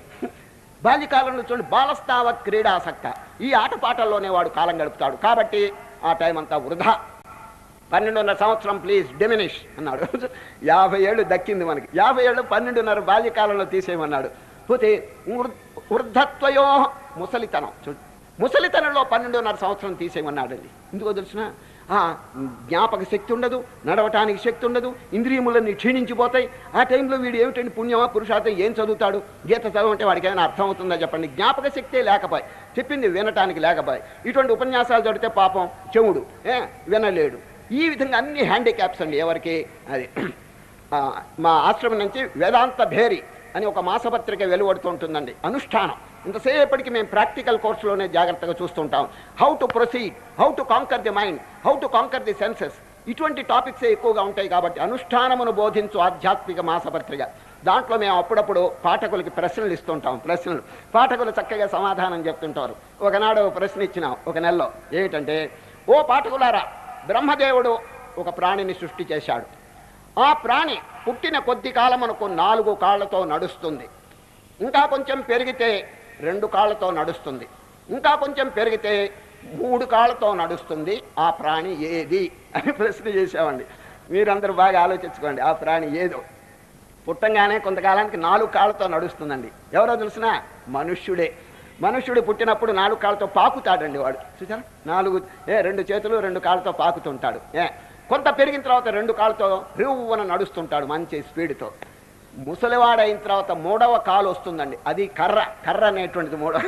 బాల్యకాలంలో చూడండి, బాలస్తావత్ క్రీడాసక్త, ఈ ఆటపాటల్లోనే వాడు కాలం గడుపుతాడు. కాబట్టి ఆ టైం అంతా వృధా. 12.5 సంవత్సరం ప్లీజ్ డిమినిష్ అన్నాడు. 50 ఏళ్ళు దక్కింది మనకి. 50 ఏళ్ళు 12.5 బాల్యకాలంలో తీసేయమన్నాడు. పోతే వృద్ధత్వయో, ముసలితనం. చూడు, ముసలితనంలో 12.5 సంవత్సరం తీసేయమన్నాడండి. ఎందుకో తెలిసిన జ్ఞాపక శక్తి ఉండదు, నడవటానికి శక్తి ఉండదు, ఇంద్రియములన్నీ క్షీణించిపోతాయి. ఆ టైంలో వీడు ఏమిటండి పుణ్యమా పురుషార్థం ఏం చదువుతాడు? గీత చదవంటే వాడికి ఏమైనా అర్థం అవుతుందా చెప్పండి? జ్ఞాపక శక్తే లేకపోయి, చెప్పింది వినటానికి లేకపోయి, ఇటువంటి ఉపన్యాసాలు చదివితే పాపం చెవుడు వినలేడు. ఈ విధంగా అన్ని హ్యాండిక్యాప్స్ అండి ఎవరికి. అది మా ఆశ్రమం నుంచి వేదాంత భేరి అని ఒక మాసపత్రిక వెలువడుతూ ఉంటుందండి. అనుష్ఠానం ఇంతసేపటికి మేము ప్రాక్టికల్ కోర్సులోనే జాగ్రత్తగా చూస్తుంటాం. How to proceed, how to conquer the mind, how to conquer the senses, ఇటువంటి టాపిక్సే ఎక్కువగా ఉంటాయి. కాబట్టి అనుష్ఠానమును బోధించు ఆధ్యాత్మిక మాసపత్రిక. దాంట్లో మేము అప్పుడప్పుడు పాఠకులకి ప్రశ్నలు ఇస్తుంటాం. ప్రశ్నలు పాఠకులు చక్కగా సమాధానం చెప్తుంటారు. ఒకనాడు ప్రశ్న ఇచ్చినాం ఒక నెలలో. ఏమిటంటే, ఓ పాఠకులారా, బ్రహ్మదేవుడు ఒక ప్రాణిని సృష్టి చేశాడు. ఆ ప్రాణి పుట్టిన కొద్ది కాలమునకు 4 కాళ్లతో నడుస్తుంది. ఇంకా కొంచెం పెరిగితే 2 కాళ్లతో నడుస్తుంది. ఇంకా కొంచెం పెరిగితే 3 కాళ్లతో నడుస్తుంది. ఆ ప్రాణి ఏది అని ప్రశ్న చేశామండి. మీరందరూ బాగా ఆలోచించుకోండి. ఆ ప్రాణి ఏదో. పుట్టంగానే కొంతకాలానికి 4 కాళ్లతో నడుస్తుందండి. ఎవరో తెలిసినా మనుష్యుడే. మనుష్యుడు పుట్టినప్పుడు 4 కాళ్ళతో పాకుతాడండి వాడు. చూసారా? 2 చేతులు 2 కాళ్ళతో పాకుతుంటాడు. కొంత పెరిగిన తర్వాత 2 కాళ్ళతో రివ్వున నడుస్తుంటాడు మంచి స్పీడ్తో. ముసలివాడైన తర్వాత 3వ కాలు వస్తుందండి. అది కర్ర అనేటువంటిది 3వ.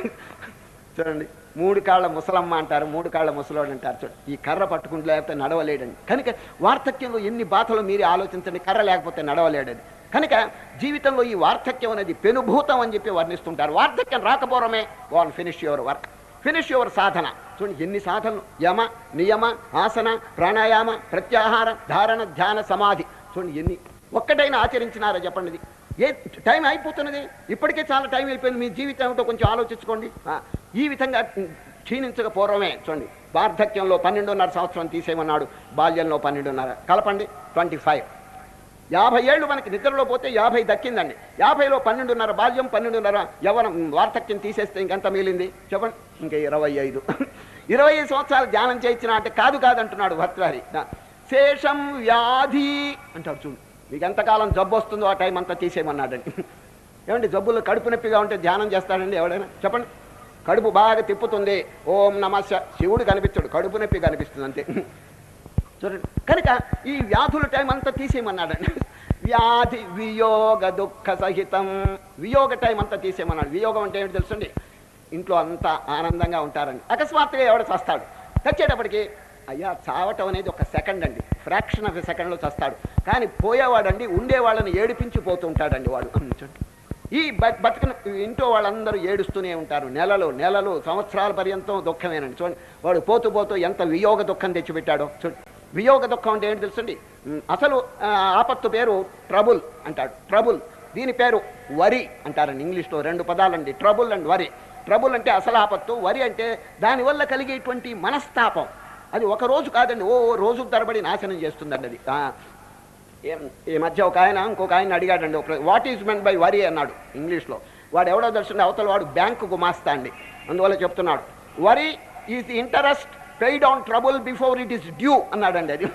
చూడండి, 3 కాళ్ళ ముసలమ్మ అంటారు, 3 కాళ్ళ ముసలోడు అంటారు. చూడండి, ఈ కర్ర పట్టుకుంటూ లేకపోతే నడవలేడండి. కనుక వార్ధక్యంలో ఎన్ని బాధలు మీరే ఆలోచించండి. కర్ర లేకపోతే నడవలేడని. కనుక జీవితంలో ఈ వార్ధక్యం అనేది పెనుభూతం అని చెప్పి వర్ణిస్తుంటారు. వార్ధక్యం రాకపోవడమే వాళ్ళు finish your work, finish your సాధన. చూడండి ఎన్ని సాధనలు, యమ నియమ ఆసన ప్రాణాయామ ప్రత్యాహార ధారణ ధ్యాన సమాధి. చూడండి ఎన్ని ఒక్కటైనా ఆచరించినారా చెప్పండి. ఏ టైం అయిపోతున్నది, ఇప్పటికే చాలా టైం అయిపోయింది. మీ జీవితం ఏమిటో కొంచెం ఆలోచించుకోండి. ఈ విధంగా క్షీణించక పూర్వమే చూడండి, వార్ధక్యంలో 12.5 సంవత్సరం తీసేయమన్నాడు, బాల్యంలో 12.5 కలపండి 25. 50 ఏళ్ళు మనకి నిద్రలో పోతే 50 దక్కిందండి. 50లో 12.5 బాల్యం, 12.5 యవ్వనం, వార్ధక్యం తీసేస్తే ఇంకెంత మిగిలింది చెప్పండి? ఇంకా 25. 25 సంవత్సరాలు ధ్యానం చేయించిన అంటే కాదంటున్నాడు భర్తృహరి. శేషం వ్యాధి అంటాడు. చూడు, మీకు ఎంతకాలం జబ్బు వస్తుందో ఆ టైం అంతా తీసేయమన్నాడండి. ఏమండి, జబ్బులు కడుపు నొప్పిగా ఉంటే ధ్యానం చేస్తాడండి ఎవడైనా చెప్పండి? కడుపు బాగా తిప్పుతుంది, ఓం నమః, శివుడు కనిపించాడు, కడుపు నొప్పి కనిపిస్తుంది అంతే. చూడండి, కనుక ఈ వ్యాధుల టైం అంతా తీసేయమన్నాడండి. వ్యాధి వియోగ దుఃఖ సహితం, వియోగ టైం అంతా తీసేయమన్నాడు. వియోగం అంటే ఏమిటి తెలుసండి? ఇంట్లో అంతా ఆనందంగా ఉంటారండి, అకస్మాత్తుగా ఎవడ చస్తాడు. చచ్చేటప్పటికి అయ్యా చావటం అనేది ఒక సెకండ్ అండి, ఫ్రాక్షన్ ఆఫ్ ఎ సెకండ్లో చస్తాడు. కానీ పోయేవాడండి ఉండేవాళ్ళని ఏడిపించిపోతూ ఉంటాడండి వాడు. ఈ బతుకుని ఇంట్లో వాళ్ళందరూ ఏడుస్తూనే ఉంటారు. నెలలు సంవత్సరాల పర్యంతం దుఃఖమేనండి. చూడండి, వాడు పోతూ ఎంత వియోగ దుఃఖం తెచ్చిపెట్టాడో. చూడండి, వియోగ దుఃఖం అంటే ఏంటి తెలుసండి? అసలు ఆపత్తు పేరు ట్రబుల్ అంటాడు. ట్రబుల్, దీని పేరు వరి అంటారండి. ఇంగ్లీష్లో 2 పదాలండి, ట్రబుల్ అండ్ వరి. ట్రబుల్ అంటే అసలు ఆపత్తు, వరి అంటే దానివల్ల కలిగేటువంటి మనస్తాపం. అది ఒక రోజు కాదండి, రోజు తరబడి నాశనం చేస్తుందండి అది. ఈ మధ్య ఒక ఆయన ఇంకొక ఆయన అడిగాడండి, వాట్ ఈజ్ మెన్ బై వరి అన్నాడు ఇంగ్లీష్లో. వాడు ఎవడో తెలుసుండి, అవతల వాడు బ్యాంకు గుమాస్తా అండి. అందువల్ల చెప్తున్నాడు, వరి is the interest paid on trouble before it is due అన్నాడండి. అది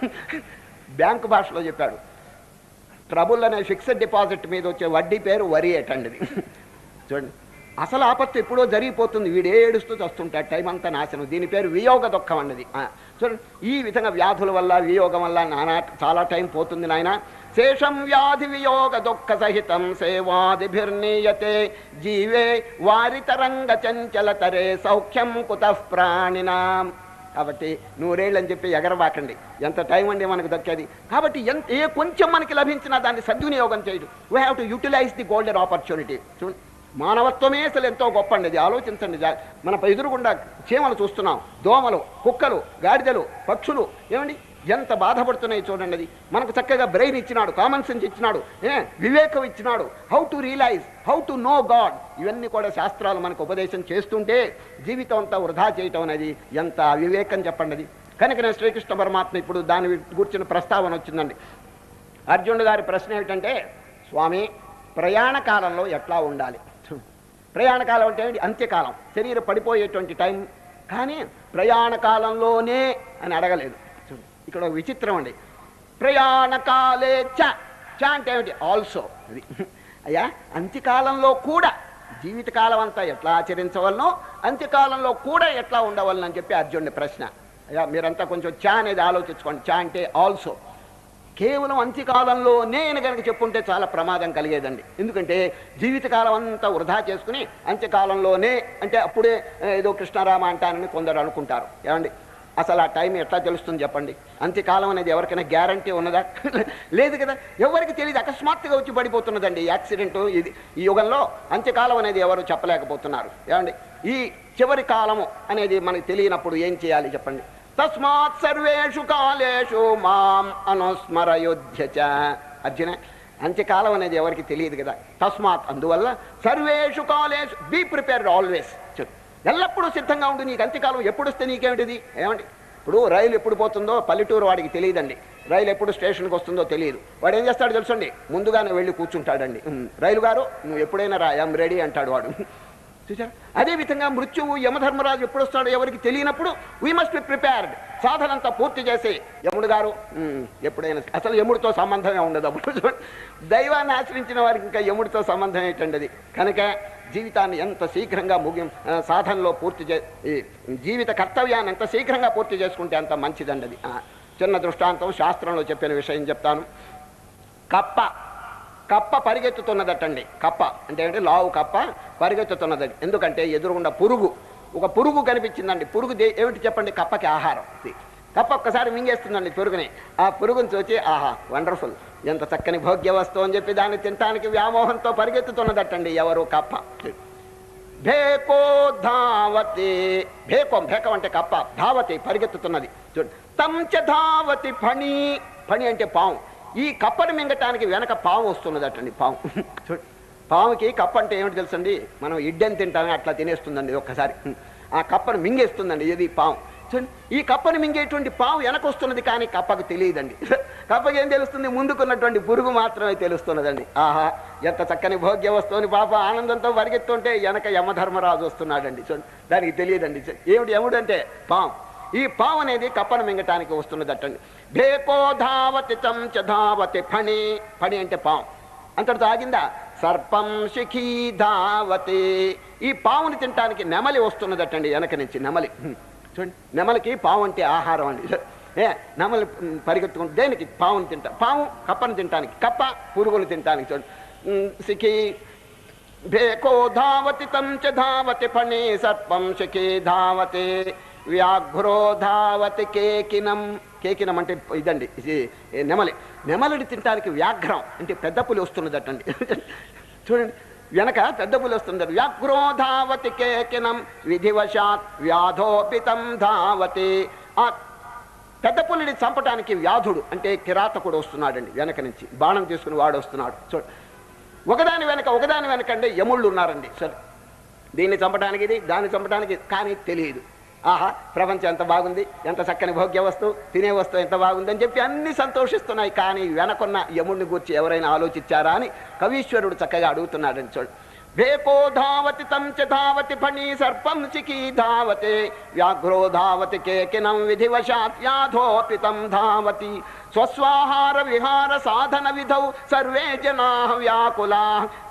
బ్యాంకు భాషలో చెప్పాడు. ట్రబుల్ అనే ఫిక్స్డ్ డిపాజిట్ మీద వచ్చే వడ్డీ పేరు వరి ఏటండి. అది చూడండి, అసలు ఆపత్తు ఎప్పుడో జరిగిపోతుంది, వీడు ఏడుస్తూ వస్తుంటాడు, టైం అంతా నాశనం. దీని పేరు వియోగ దుఃఖం అన్నది. చూడండి, ఈ విధంగా వ్యాధుల వల్ల వియోగం వల్ల చాలా టైం పోతుంది నాయన. శేషం వ్యాధి వియోగ దుఃఖ సహితం సేవాదిభిర్నీయతే జీవే వారితరంగ చంచలతరే సౌఖ్యం కుతః ప్రాణినాం. కాబట్టి 100 ఏళ్ళు అని చెప్పి ఎగరబాకండి, ఎంత టైం అండి మనకు దక్కేది. కాబట్టి కొంచెం మనకి లభించినా దాన్ని సద్వినియోగం చేయడం. We have to utilize the golden opportunity. చూడండి, మానవత్వమే అసలు ఎంతో గొప్ప అండి. అది ఆలోచించండి. మన ఎదురుగుండా చీమలు చూస్తున్నాం, దోమలు, కుక్కలు, గాడిదలు, పక్షులు ఏమండి ఎంత బాధపడుతున్నాయి చూడండి. అది మనకు చక్కగా బ్రెయిన్ ఇచ్చినాడు, కామన్ సెన్స్ ఇచ్చినాడు, వివేకం ఇచ్చినాడు, how to realize, how to know God. ఇవన్నీ కూడా శాస్త్రాలు మనకు ఉపదేశం చేస్తుంటే జీవితం అంతా వృధా చేయటం అనేది ఎంత అవివేకం చెప్పండి. అది కనుక శ్రీకృష్ణ పరమాత్మ ఇప్పుడు దాని గురించిన ప్రస్తావన వచ్చిందండి. అర్జునుడు గారి ప్రశ్న ఏమిటంటే, స్వామి ప్రయాణ కాలంలో ఎట్లా ఉండాలి? ప్రయాణ కాలం అంటే ఏంటి? అంత్యకాలం, శరీరం పడిపోయేటువంటి టైం. కానీ ప్రయాణ కాలంలోనే అని అడగలేదు. ఇక్కడ ఒక విచిత్రం అండి. ప్రయాణకాలే చ అంటే ఏమిటి? ఆల్సో. అది అయ్యా అంత్యకాలంలో కూడా జీవితకాలం అంతా ఎట్లా ఆచరించవలనో అంత్యకాలంలో కూడా ఎట్లా ఉండవలనని చెప్పి అర్జునుడి ప్రశ్న. అయ్యా మీరంతా కొంచెం చా అనేది ఆలోచించుకోండి. చా అంటే ఆల్సో. కేవలం అంత్యకాలంలోనే అని కనుక చెప్పుంటే చాలా ప్రమాదం కలిగేదండి. ఎందుకంటే జీవితకాలం అంతా వృధా చేసుకుని అంత్యకాలంలోనే అంటే అప్పుడే ఏదో కృష్ణారామ అంటానని కొందరు అనుకుంటారు. ఏమండి అసలు ఆ టైం ఎట్లా తెలుస్తుంది చెప్పండి? అంత్యకాలం అనేది ఎవరికైనా గ్యారంటీ ఉన్నదా? లేదు కదా, ఎవరికి తెలియదు. అకస్మాత్తుగా వచ్చి పడిపోతున్నదండి యాక్సిడెంట్. ఇది ఈ యుగంలో అంత్యకాలం అనేది ఎవరు చెప్పలేకపోతున్నారు. ఏమండి ఈ చివరి కాలము అనేది మనకు తెలియనప్పుడు ఏం చేయాలి చెప్పండి? తస్మాత్ సర్వేషు కాలేషు మాం అనుస్మరయోధ్యచ. అర్జున, అంత్యకాలం అనేది ఎవరికి తెలియదు కదా. తస్మాత్ అందువల్ల సర్వేషు కాలేషు బీ ప్రిపేర్డ్ ఆల్వేస్. ఎల్లప్పుడూ సిద్ధంగా ఉండి నీకు అంత్యకాలం ఎప్పుడు వస్తే నీకేమిటిది? ఏమండి ఇప్పుడు రైలు ఎప్పుడు పోతుందో పల్లెటూరు వాడికి తెలియదండి. రైలు ఎప్పుడు స్టేషన్కి వస్తుందో తెలియదు. వాడు ఏం చేస్తాడు తెలుసండి? ముందుగానే వెళ్ళి కూర్చుంటాడండి. రైలు గారు నువ్వు ఎప్పుడైనా రా, ఐఎమ్ రెడీ అంటాడు వాడు. చూసారా? అదేవిధంగా మృత్యువు యమధర్మరాజు ఎప్పుడు వస్తాడో ఎవరికి తెలియనప్పుడు వీ మస్ట్ బి ప్రిపేర్డ్. సాధనంతా పూర్తి చేసి యముడు గారు ఎప్పుడైనా అసలు యముడితో సంబంధమే ఉండదు. అప్పుడు దైవాన్ని ఆశ్రయించిన వారికి ఇంకా యముడితో సంబంధం ఏంటండి అది. కనుక జీవితాన్ని ఎంత శీఘ్రంగా సాధనలో పూర్తి జీవిత కర్తవ్యాన్ని ఎంత శీఘ్రంగా పూర్తి చేసుకుంటే అంత మంచిదండి అది. చిన్న దృష్టాంతం శాస్త్రంలో చెప్పిన విషయం చెప్తాను. కప్ప పరిగెత్తుతున్నదటండి. కప్ప అంటే ఏంటి? లావు కప్ప పరిగెత్తుతున్నది. ఎందుకంటే ఎదురుగుండా ఒక పురుగు కనిపించిందండి. పురుగు ఏమిటి చెప్పండి? కప్పకి ఆహారం. కప్ప ఒక్కసారి మింగేస్తుందండి పురుగుని. ఆ పురుగుని చూచి ఆహా వండర్ఫుల్, ఎంత చక్కని భోగ్య వస్తువు అని చెప్పి దాన్ని తినటానికి వ్యామోహంతో పరిగెత్తుతున్నదటండి ఎవరు? కప్ప. భేకో ధావతి. భేకం అంటే కప్ప. ధావతి పరిగెత్తుతున్నది. చూడు. తంచ ధావతి ఫణి. ఫణి అంటే పాము. ఈ కప్పను మింగటానికి వెనక పాము వస్తున్నదటండి. పాము. పాముకి కప్ప అంటే ఏమిటి తెలుసండి? మనం ఇడ్డని తింటామని అట్లా తినేస్తుందండి ఒక్కసారి. ఆ కప్పను మింగేస్తుందండి. ఇది పాము. చూడండి, ఈ కప్పను మింగేటువంటి పాము వెనక వస్తున్నది, కానీ కప్పకు తెలియదండి. కప్పకి ఏం తెలుస్తుంది? ముందుకున్నటువంటి పురుగు మాత్రమే తెలుస్తున్నదండి. ఆహా ఎంత చక్కని భోగ్య వస్తువుని పాప ఆనందంతో పరిగెత్తుంటే వెనక యమధర్మరాజు వస్తున్నాడండి. చూడండి, దానికి తెలియదండి. ఏమిటి యముడు అంటే? పాము. ఈ పాము అనేది కప్పను మింగటానికి వస్తున్నదటండి. భేకో ధావతి తంచ ధావతి ఫణి. ఫణి అంటే పాము. అంతటితో ఆగిందా? సర్పం శిఖీ ధావతి. ఈ పాముని తినటానికి నెమలి వస్తున్నదటండి వెనక నుంచి. నెమలి. చూడండి, నెమలికి పాము అంటే ఆహారం అండి. నెమలి పరిగెత్తుకుంటే దేనికి? పావుని తింటా. పాము కప్పను తినటానికి, కప్ప పురుగుని తినటానికి. చూడండి, శిఖీ భేకో ధావతి తంచ ధావతి ఫణి సర్పం శిఖీ ధావతి వ్యాఘ్రో ధావతి కేకినం. కేకినం అంటే ఇదండి నెమలిని తినటానికి వ్యాఘ్రం అంటే పెద్ద పులి వస్తున్నదటండి. చూడండి, వెనక పెద్ద పులి వస్తుంది. వ్యాఘ్రో ధావతి కేకినం విధివశాత్ వ్యాధోపితం ధావతి. ఆ పెద్ద పులిని చంపటానికి వ్యాధుడు అంటే కిరాతకుడు వస్తున్నాడండి వెనక నుంచి. బాణం తీసుకుని వాడు వస్తున్నాడు. చూడు, ఒకదాని వెనక అంటే యముళ్ళు ఉన్నారండి. సరే, దీన్ని చంపడానికి ఇది, దాన్ని చంపడానికి, కానీ తెలియదు. ఆహా ప్రపంచం ఎంత బాగుంది, ఎంత చక్కని భోగ్య వస్తువు, తినే వస్తువు ఎంత బాగుంది అని చెప్పి అన్ని సంతోషిస్తున్నాయి. కానీ వెనకున్న యముడిని గురించి ఎవరైనా ఆలోచించారా అని కవీశ్వరుడు చక్కగా అడుగుతున్నాడని. చూడు, భేకో ధావతి తంచ ధావతి ఫణి సర్పం శిఖీ ధావతే వ్యాఘ్రో ధావతి కేకినం విధివశాత్ వ్యాధోపితం ధావతి స్వస్వాహార విహార సాధన విధౌ సర్వే జనా వ్యాకులా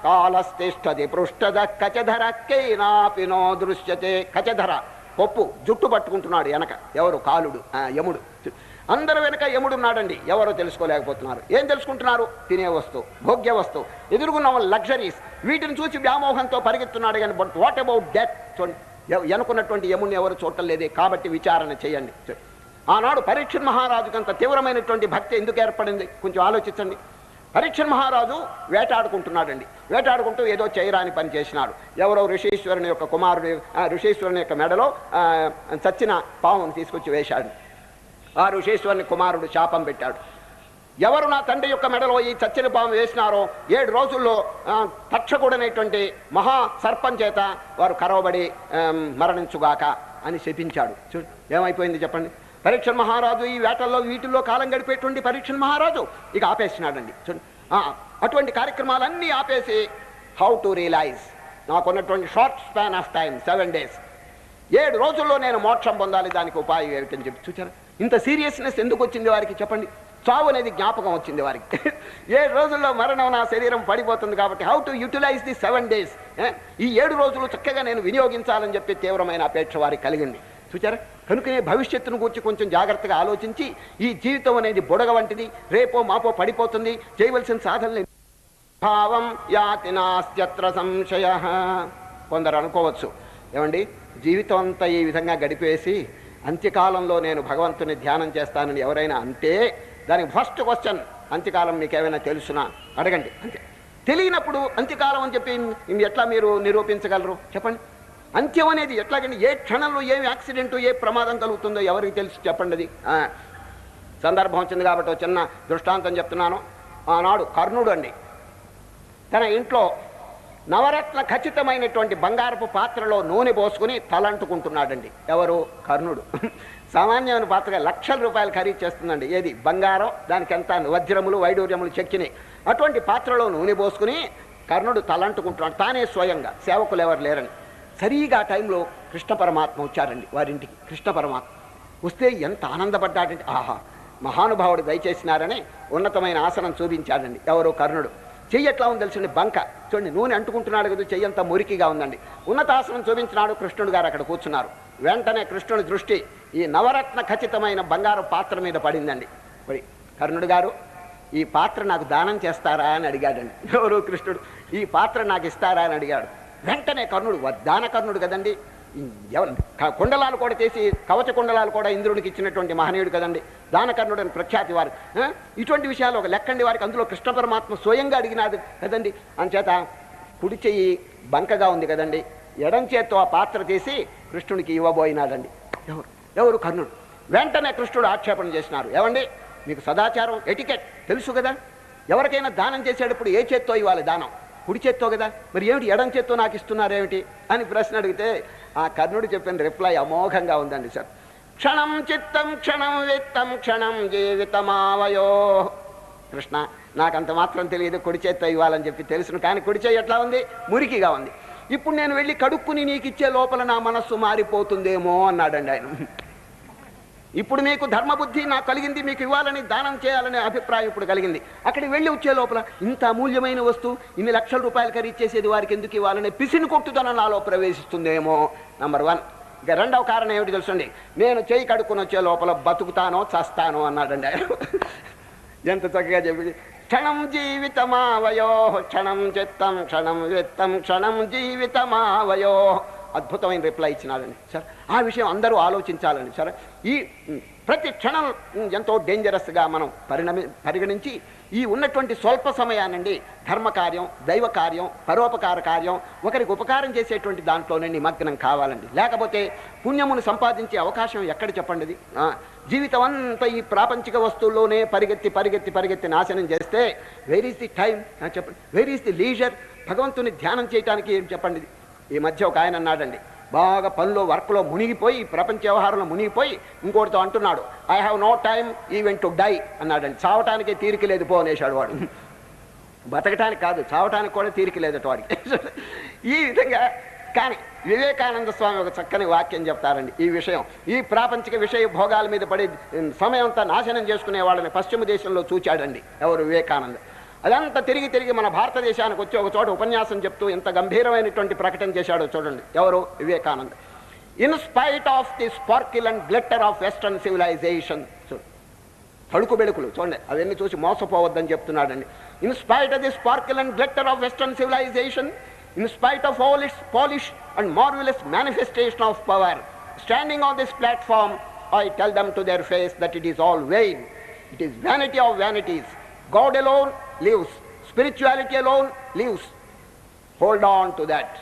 కాలస్తిష్టది పృష్ఠద కచధర కేనాపి నో దృశ్యతే. కచధర పప్పు జుట్టు పట్టుకుంటున్నాడు వెనక. ఎవరు? కాలుడు, యముడు. అందరు వెనక యముడున్నాడండి. ఎవరో తెలుసుకోలేకపోతున్నారు. ఏం తెలుసుకుంటున్నారు? తినే వస్తువు, భోగ్య వస్తువు, ఎదురుగున్న లగ్జరీస్, వీటిని చూసి వ్యామోహంతో పరిగెత్తున్నాడు. కానీ బట్ వాట్ అబౌట్ డెత్? ఎనుకున్నటువంటి యముడిని ఎవరు చూడటం లేదే. కాబట్టి విచారణ చేయండి. ఆనాడు పరీక్షణ్ మహారాజుకి అంత తీవ్రమైనటువంటి భక్తి ఎందుకు ఏర్పడింది? కొంచెం ఆలోచించండి. పరీక్షణ్ మహారాజు వేటాడుకుంటున్నాడండి. వేటాడుకుంటూ ఏదో చేయరాని పని చేసినాడు. ఎవరో ఋషీశ్వరుని యొక్క కుమారుడు ఋషీశ్వరుని యొక్క మెడలో చచ్చిన పామును తీసుకొచ్చి వేశాడు. ఆ ఋషీశ్వరుని కుమారుడు శాపం పెట్టాడు. ఎవరు నా తండ్రి యొక్క మెడలో ఈ చచ్చిన పాము వేసినారో 7 రోజుల్లో తక్షకుడనేటువంటి మహా సర్పం చేత వారు కరవబడి మరణించుగాక అని శపించాడు. చూడు, ఏమైపోయింది చెప్పండి. పరీక్షణ్ మహారాజు ఈ వేటల్లో వీటిల్లో కాలం గడిపేటువంటి పరీక్షణ్ మహారాజు ఇక ఆపేసినాడండి. అటువంటి కార్యక్రమాలన్నీ ఆపేసి హౌ టు రియలైజ్, నాకున్నటువంటి short span of time 7 days, 7 రోజుల్లో నేను మోక్షం పొందాలి, దానికి ఉపాయం ఏమిటని చెప్పి చూచారు. ఇంత సీరియస్నెస్ ఎందుకు వచ్చింది వారికి చెప్పండి. చావు అనేది జ్ఞాపకం వచ్చింది వారికి. 7 రోజుల్లో మరణం నా శరీరం పడిపోతుంది కాబట్టి how to utilize the 7 days, ఈ 7 రోజులు చక్కగా నేను వినియోగించాలని చెప్పి తీవ్రమైన అపేక్ష వారికి కలిగింది. చూచారా? కనుకనే భవిష్యత్తును గురించి కొంచెం జాగ్రత్తగా ఆలోచించి, ఈ జీవితం అనేది బుడగ వంటిది, రేపో మాపో పడిపోతుంది, చేయవలసిన సాధనలు భావం యాతి నాస్త్యత్ర సంశయ. కొందరు అనుకోవచ్చు, ఏమండి జీవితం అంతా ఈ విధంగా గడిపేసి అంత్యకాలంలో నేను భగవంతుని ధ్యానం చేస్తానని ఎవరైనా అంటే దానికి ఫస్ట్ క్వశ్చన్, అంత్యకాలం మీకు ఏమైనా తెలుసునా అడగండి. అంతే. తెలియనప్పుడు అంత్యకాలం అని చెప్పి ఎట్లా మీరు నిరూపించగలరు చెప్పండి? అంత్యం అనేది ఎట్లాగండి? ఏ క్షణంలో ఏ యాక్సిడెంటు, ఏ ప్రమాదం కలుగుతుందో ఎవరికి తెలుసు చెప్పండి? అది సందర్భం వచ్చింది కాబట్టి ఒక చిన్న దృష్టాంతం చెప్తున్నాను. ఆనాడు కర్ణుడు అండి తన ఇంట్లో నవరత్న ఖచ్చితమైనటువంటి బంగారపు పాత్రలో నూనె పోసుకుని తలంటుకుంటున్నాడండి. ఎవరు? కర్ణుడు. సామాన్యమైన పాత్రగా లక్షల రూపాయలు ఖరీదు చేస్తుందండి. ఏది? బంగారం. దానికి ఎంత వజ్రములు వైడూర్యములు చెక్కినాయి. అటువంటి పాత్రలో నూనె పోసుకుని కర్ణుడు తలంటుకుంటున్నాడు, తానే స్వయంగా, సేవకులు ఎవరు లేరని. సరిగా ఆ టైంలో కృష్ణ పరమాత్మ వచ్చారండి వారింటికి. కృష్ణ పరమాత్మ వస్తే ఎంత ఆనందపడ్డాడంటే, ఆహా మహానుభావుడు దయచేసినారని ఉన్నతమైన ఆసనం చూపించాడండి. ఎవరు? కర్ణుడు. చెయ్యి ఎట్లా ఉంది తెలుసండి? బంక. చూడండి, నూనె అంటుకుంటున్నాడు కదా, చెయ్యి అంతా మురికిగా ఉందండి. ఉన్నతాసనం చూపించినాడు. కృష్ణుడు గారు అక్కడ కూర్చున్నారు. వెంటనే కృష్ణుడి దృష్టి ఈ నవరత్న ఖచ్చితమైన బంగారు పాత్ర మీద పడిందండి. మరి కర్ణుడు గారు, ఈ పాత్ర నాకు దానం చేస్తారా అని అడిగాడండి. ఎవరు? కృష్ణుడు. ఈ పాత్ర నాకు ఇస్తారా అని అడిగాడు. వెంటనే కర్ణుడు, దాన కర్ణుడు కదండి, కుండలాలు కూడా చేసి, కవచ కుండలాలు కూడా ఇంద్రుడికి ఇచ్చినటువంటి మహనీయుడు కదండి, దానకర్ణుడు అని ప్రఖ్యాతి వారు. ఇటువంటి విషయాలు ఒక లెక్కండి వారికి. అందులో కృష్ణ పరమాత్మ స్వయంగా అడిగినాడు కదండి. అంచేత కుడి చెయ్యి బంకగా ఉంది కదండి, ఎడం చేత్తో ఆ పాత్ర తీసి కృష్ణుడికి ఇవ్వబోయినాడండి. ఎవరు? కర్ణుడు. వెంటనే కృష్ణుడు ఆక్షేపణ చేసినారు. ఏమండి మీకు సదాచారం, ఎటికెట్ తెలుసు కదా, ఎవరికైనా దానం చేసేటప్పుడు ఏ చేత్తో ఇవ్వాలి దానం? కుడి చేత్తో కదా, మరి ఏమిటి ఎడం చేత్తో నాకు ఇస్తున్నారేమిటి అని ప్రశ్న అడిగితే ఆ కర్ణుడు చెప్పిన రిప్లై అమోఘంగా ఉందండి సార్. క్షణం చిత్తం క్షణం విత్తం క్షణం జీవితమావయో. కృష్ణ, నాకంత మాత్రం తెలియదు కుడి చేత్తో ఇవ్వాలని చెప్పి తెలుసును, కానీ కుడి చేయి ఎట్లా ఉంది? మురికిగా ఉంది. ఇప్పుడు నేను వెళ్ళి కడుక్కుని నీకు ఇచ్చే లోపల నా మనస్సు మారిపోతుందేమో అన్నాడండి ఆయన. ఇప్పుడు మీకు ధర్మబుద్ధి నాకు కలిగింది, మీకు ఇవ్వాలని దానం చేయాలనే అభిప్రాయం ఇప్పుడు కలిగింది. అక్కడికి వెళ్ళి వచ్చే లోపల ఇంత అమూల్యమైన వస్తువు, ఇన్ని లక్షల రూపాయలు ఖరీదు చేసేది వారికి ఎందుకు ఇవ్వాలనే పిసిని కొట్టుదనం నాలో ప్రవేశిస్తుందేమో. నంబర్ 1. ఇక రెండవ కారణం ఏమిటి తెలుసండి? నేను చేయి కడుక్కుని వచ్చే లోపల బతుకుతానో చస్తానో అన్నాడండి ఆయన. ఎంత చక్కగా చెప్పి, క్షణం జీవితమావయో క్షణం చిత్తం క్షణం విత్తం క్షణం జీవితమావయో. అద్భుతమైన రిప్లై ఇచ్చినాడండి సార్. ఆ విషయం అందరూ ఆలోచించాలండి సార్. ఈ ప్రతి క్షణం ఎంతో డేంజరస్గా మనం పరిగణించి ఈ ఉన్నటువంటి స్వల్ప సమయానండి ధర్మకార్యం, దైవ కార్యం, పరోపకార కార్యం, ఒకరికి ఉపకారం చేసేటువంటి దాంట్లోనే నిమగ్నం కావాలండి. లేకపోతే పుణ్యమును సంపాదించే అవకాశం ఎక్కడ చెప్పండి? జీవితం అంతా ఈ ప్రాపంచిక వస్తువుల్లోనే పరిగెత్తి పరిగెత్తి పరిగెత్తి నాశనం చేస్తే వేర్ ఈజ్ ది టైం చెప్పండి? Where is the leisure? భగవంతుని ధ్యానం చేయడానికి ఏం చెప్పండి? ఈ మధ్య ఒక ఆయన అన్నాడండి, బాగా పనిలో వర్క్లో మునిగిపోయి, ప్రపంచ వ్యవహారంలో మునిగిపోయి ఇంకోటితో అంటున్నాడు, I have no time even to die అన్నాడండి. చావటానికే తీరిక లేదు పో అనేసాడు వాడు. బతకటానికి కాదు, చావటానికి కూడా తీరిక లేదట వాడికి. ఈ విధంగా. కానీ వివేకానంద స్వామి ఒక చక్కని వాక్యం చెప్తారండి ఈ విషయం. ఈ ప్రాపంచిక విషయ భోగాల మీద పడి సమయం అంతా నాశనం చేసుకునే వాళ్ళని పశ్చిమ దేశంలో చూచాడండి. ఎవరు? వివేకానంద. అదంతా తిరిగి తిరిగి మన భారతదేశానికి వచ్చి ఒక చోట ఉపన్యాసం చెప్తూ ఎంత గంభీరమైనటువంటి ప్రకటన చేశాడో చూడండి. ఎవరు? Vivekananda. In spite of the sparkle and glitter of western civilisation. తడుకు బెడుకులు చూడండి, అవన్నీ చూసి మోసపోవద్దని చెప్తున్నాడండి. In spite of the sparkle and glitter of western civilisation, in spite of all its polish and marvelous manifestation of power, standing on this platform, I tell them to their face that it is all vain. It is vanity of vanities. God alone lives. Spirituality alone lives. Hold on to that.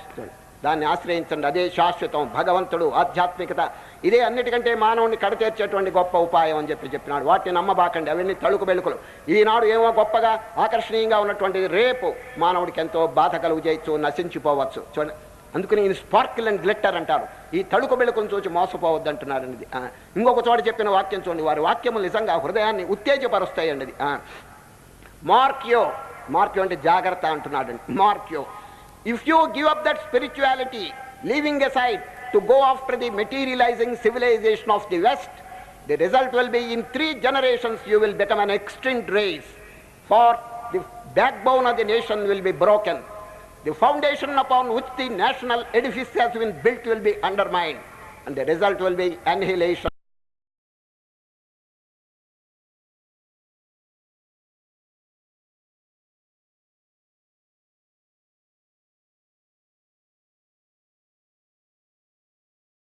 దాన్ని ఆశ్రయించండి, అదే శాశ్వతం. భగవంతుడు, ఆధ్యాత్మికత, ఇదే అన్నిటికంటే మానవుని కడతీర్చేటువంటి గొప్ప ఉపాయం అని చెప్పినాడు. వాటిని నమ్మబాకండి, అవన్నీ తళుకు బెలుకులు. ఈనాడు ఏమో గొప్పగా ఆకర్షణీయంగా ఉన్నటువంటిది రేపు మానవుడికి ఎంతో బాధ కలుగు చేయొచ్చు, నశించిపోవచ్చు. చూడండి, అందుకని ఇది స్పార్కిల్ అండ్ గ్లిట్టర్ అంటారు. ఈ తళుకు బెలుకును చూసి మోసపోవద్దు అంటున్నారండి. ఇంకొక చోట చెప్పిన వాక్యం చూడండి, వారి వాక్యములు నిజంగా హృదయాన్ని ఉత్తేజపరుస్తాయండి. అది మార్క్యో. మార్క్యో అంటే జాగ్రత్త అంటున్నాడండి. మార్క్యో. If you give up that spirituality, leaving aside to go after the materializing civilization of the West, The result will be in 3 generations you will become an extinct race, for the backbone of the nation will be broken. The foundation upon which the national edifice has been built will be undermined, and the result will be annihilation.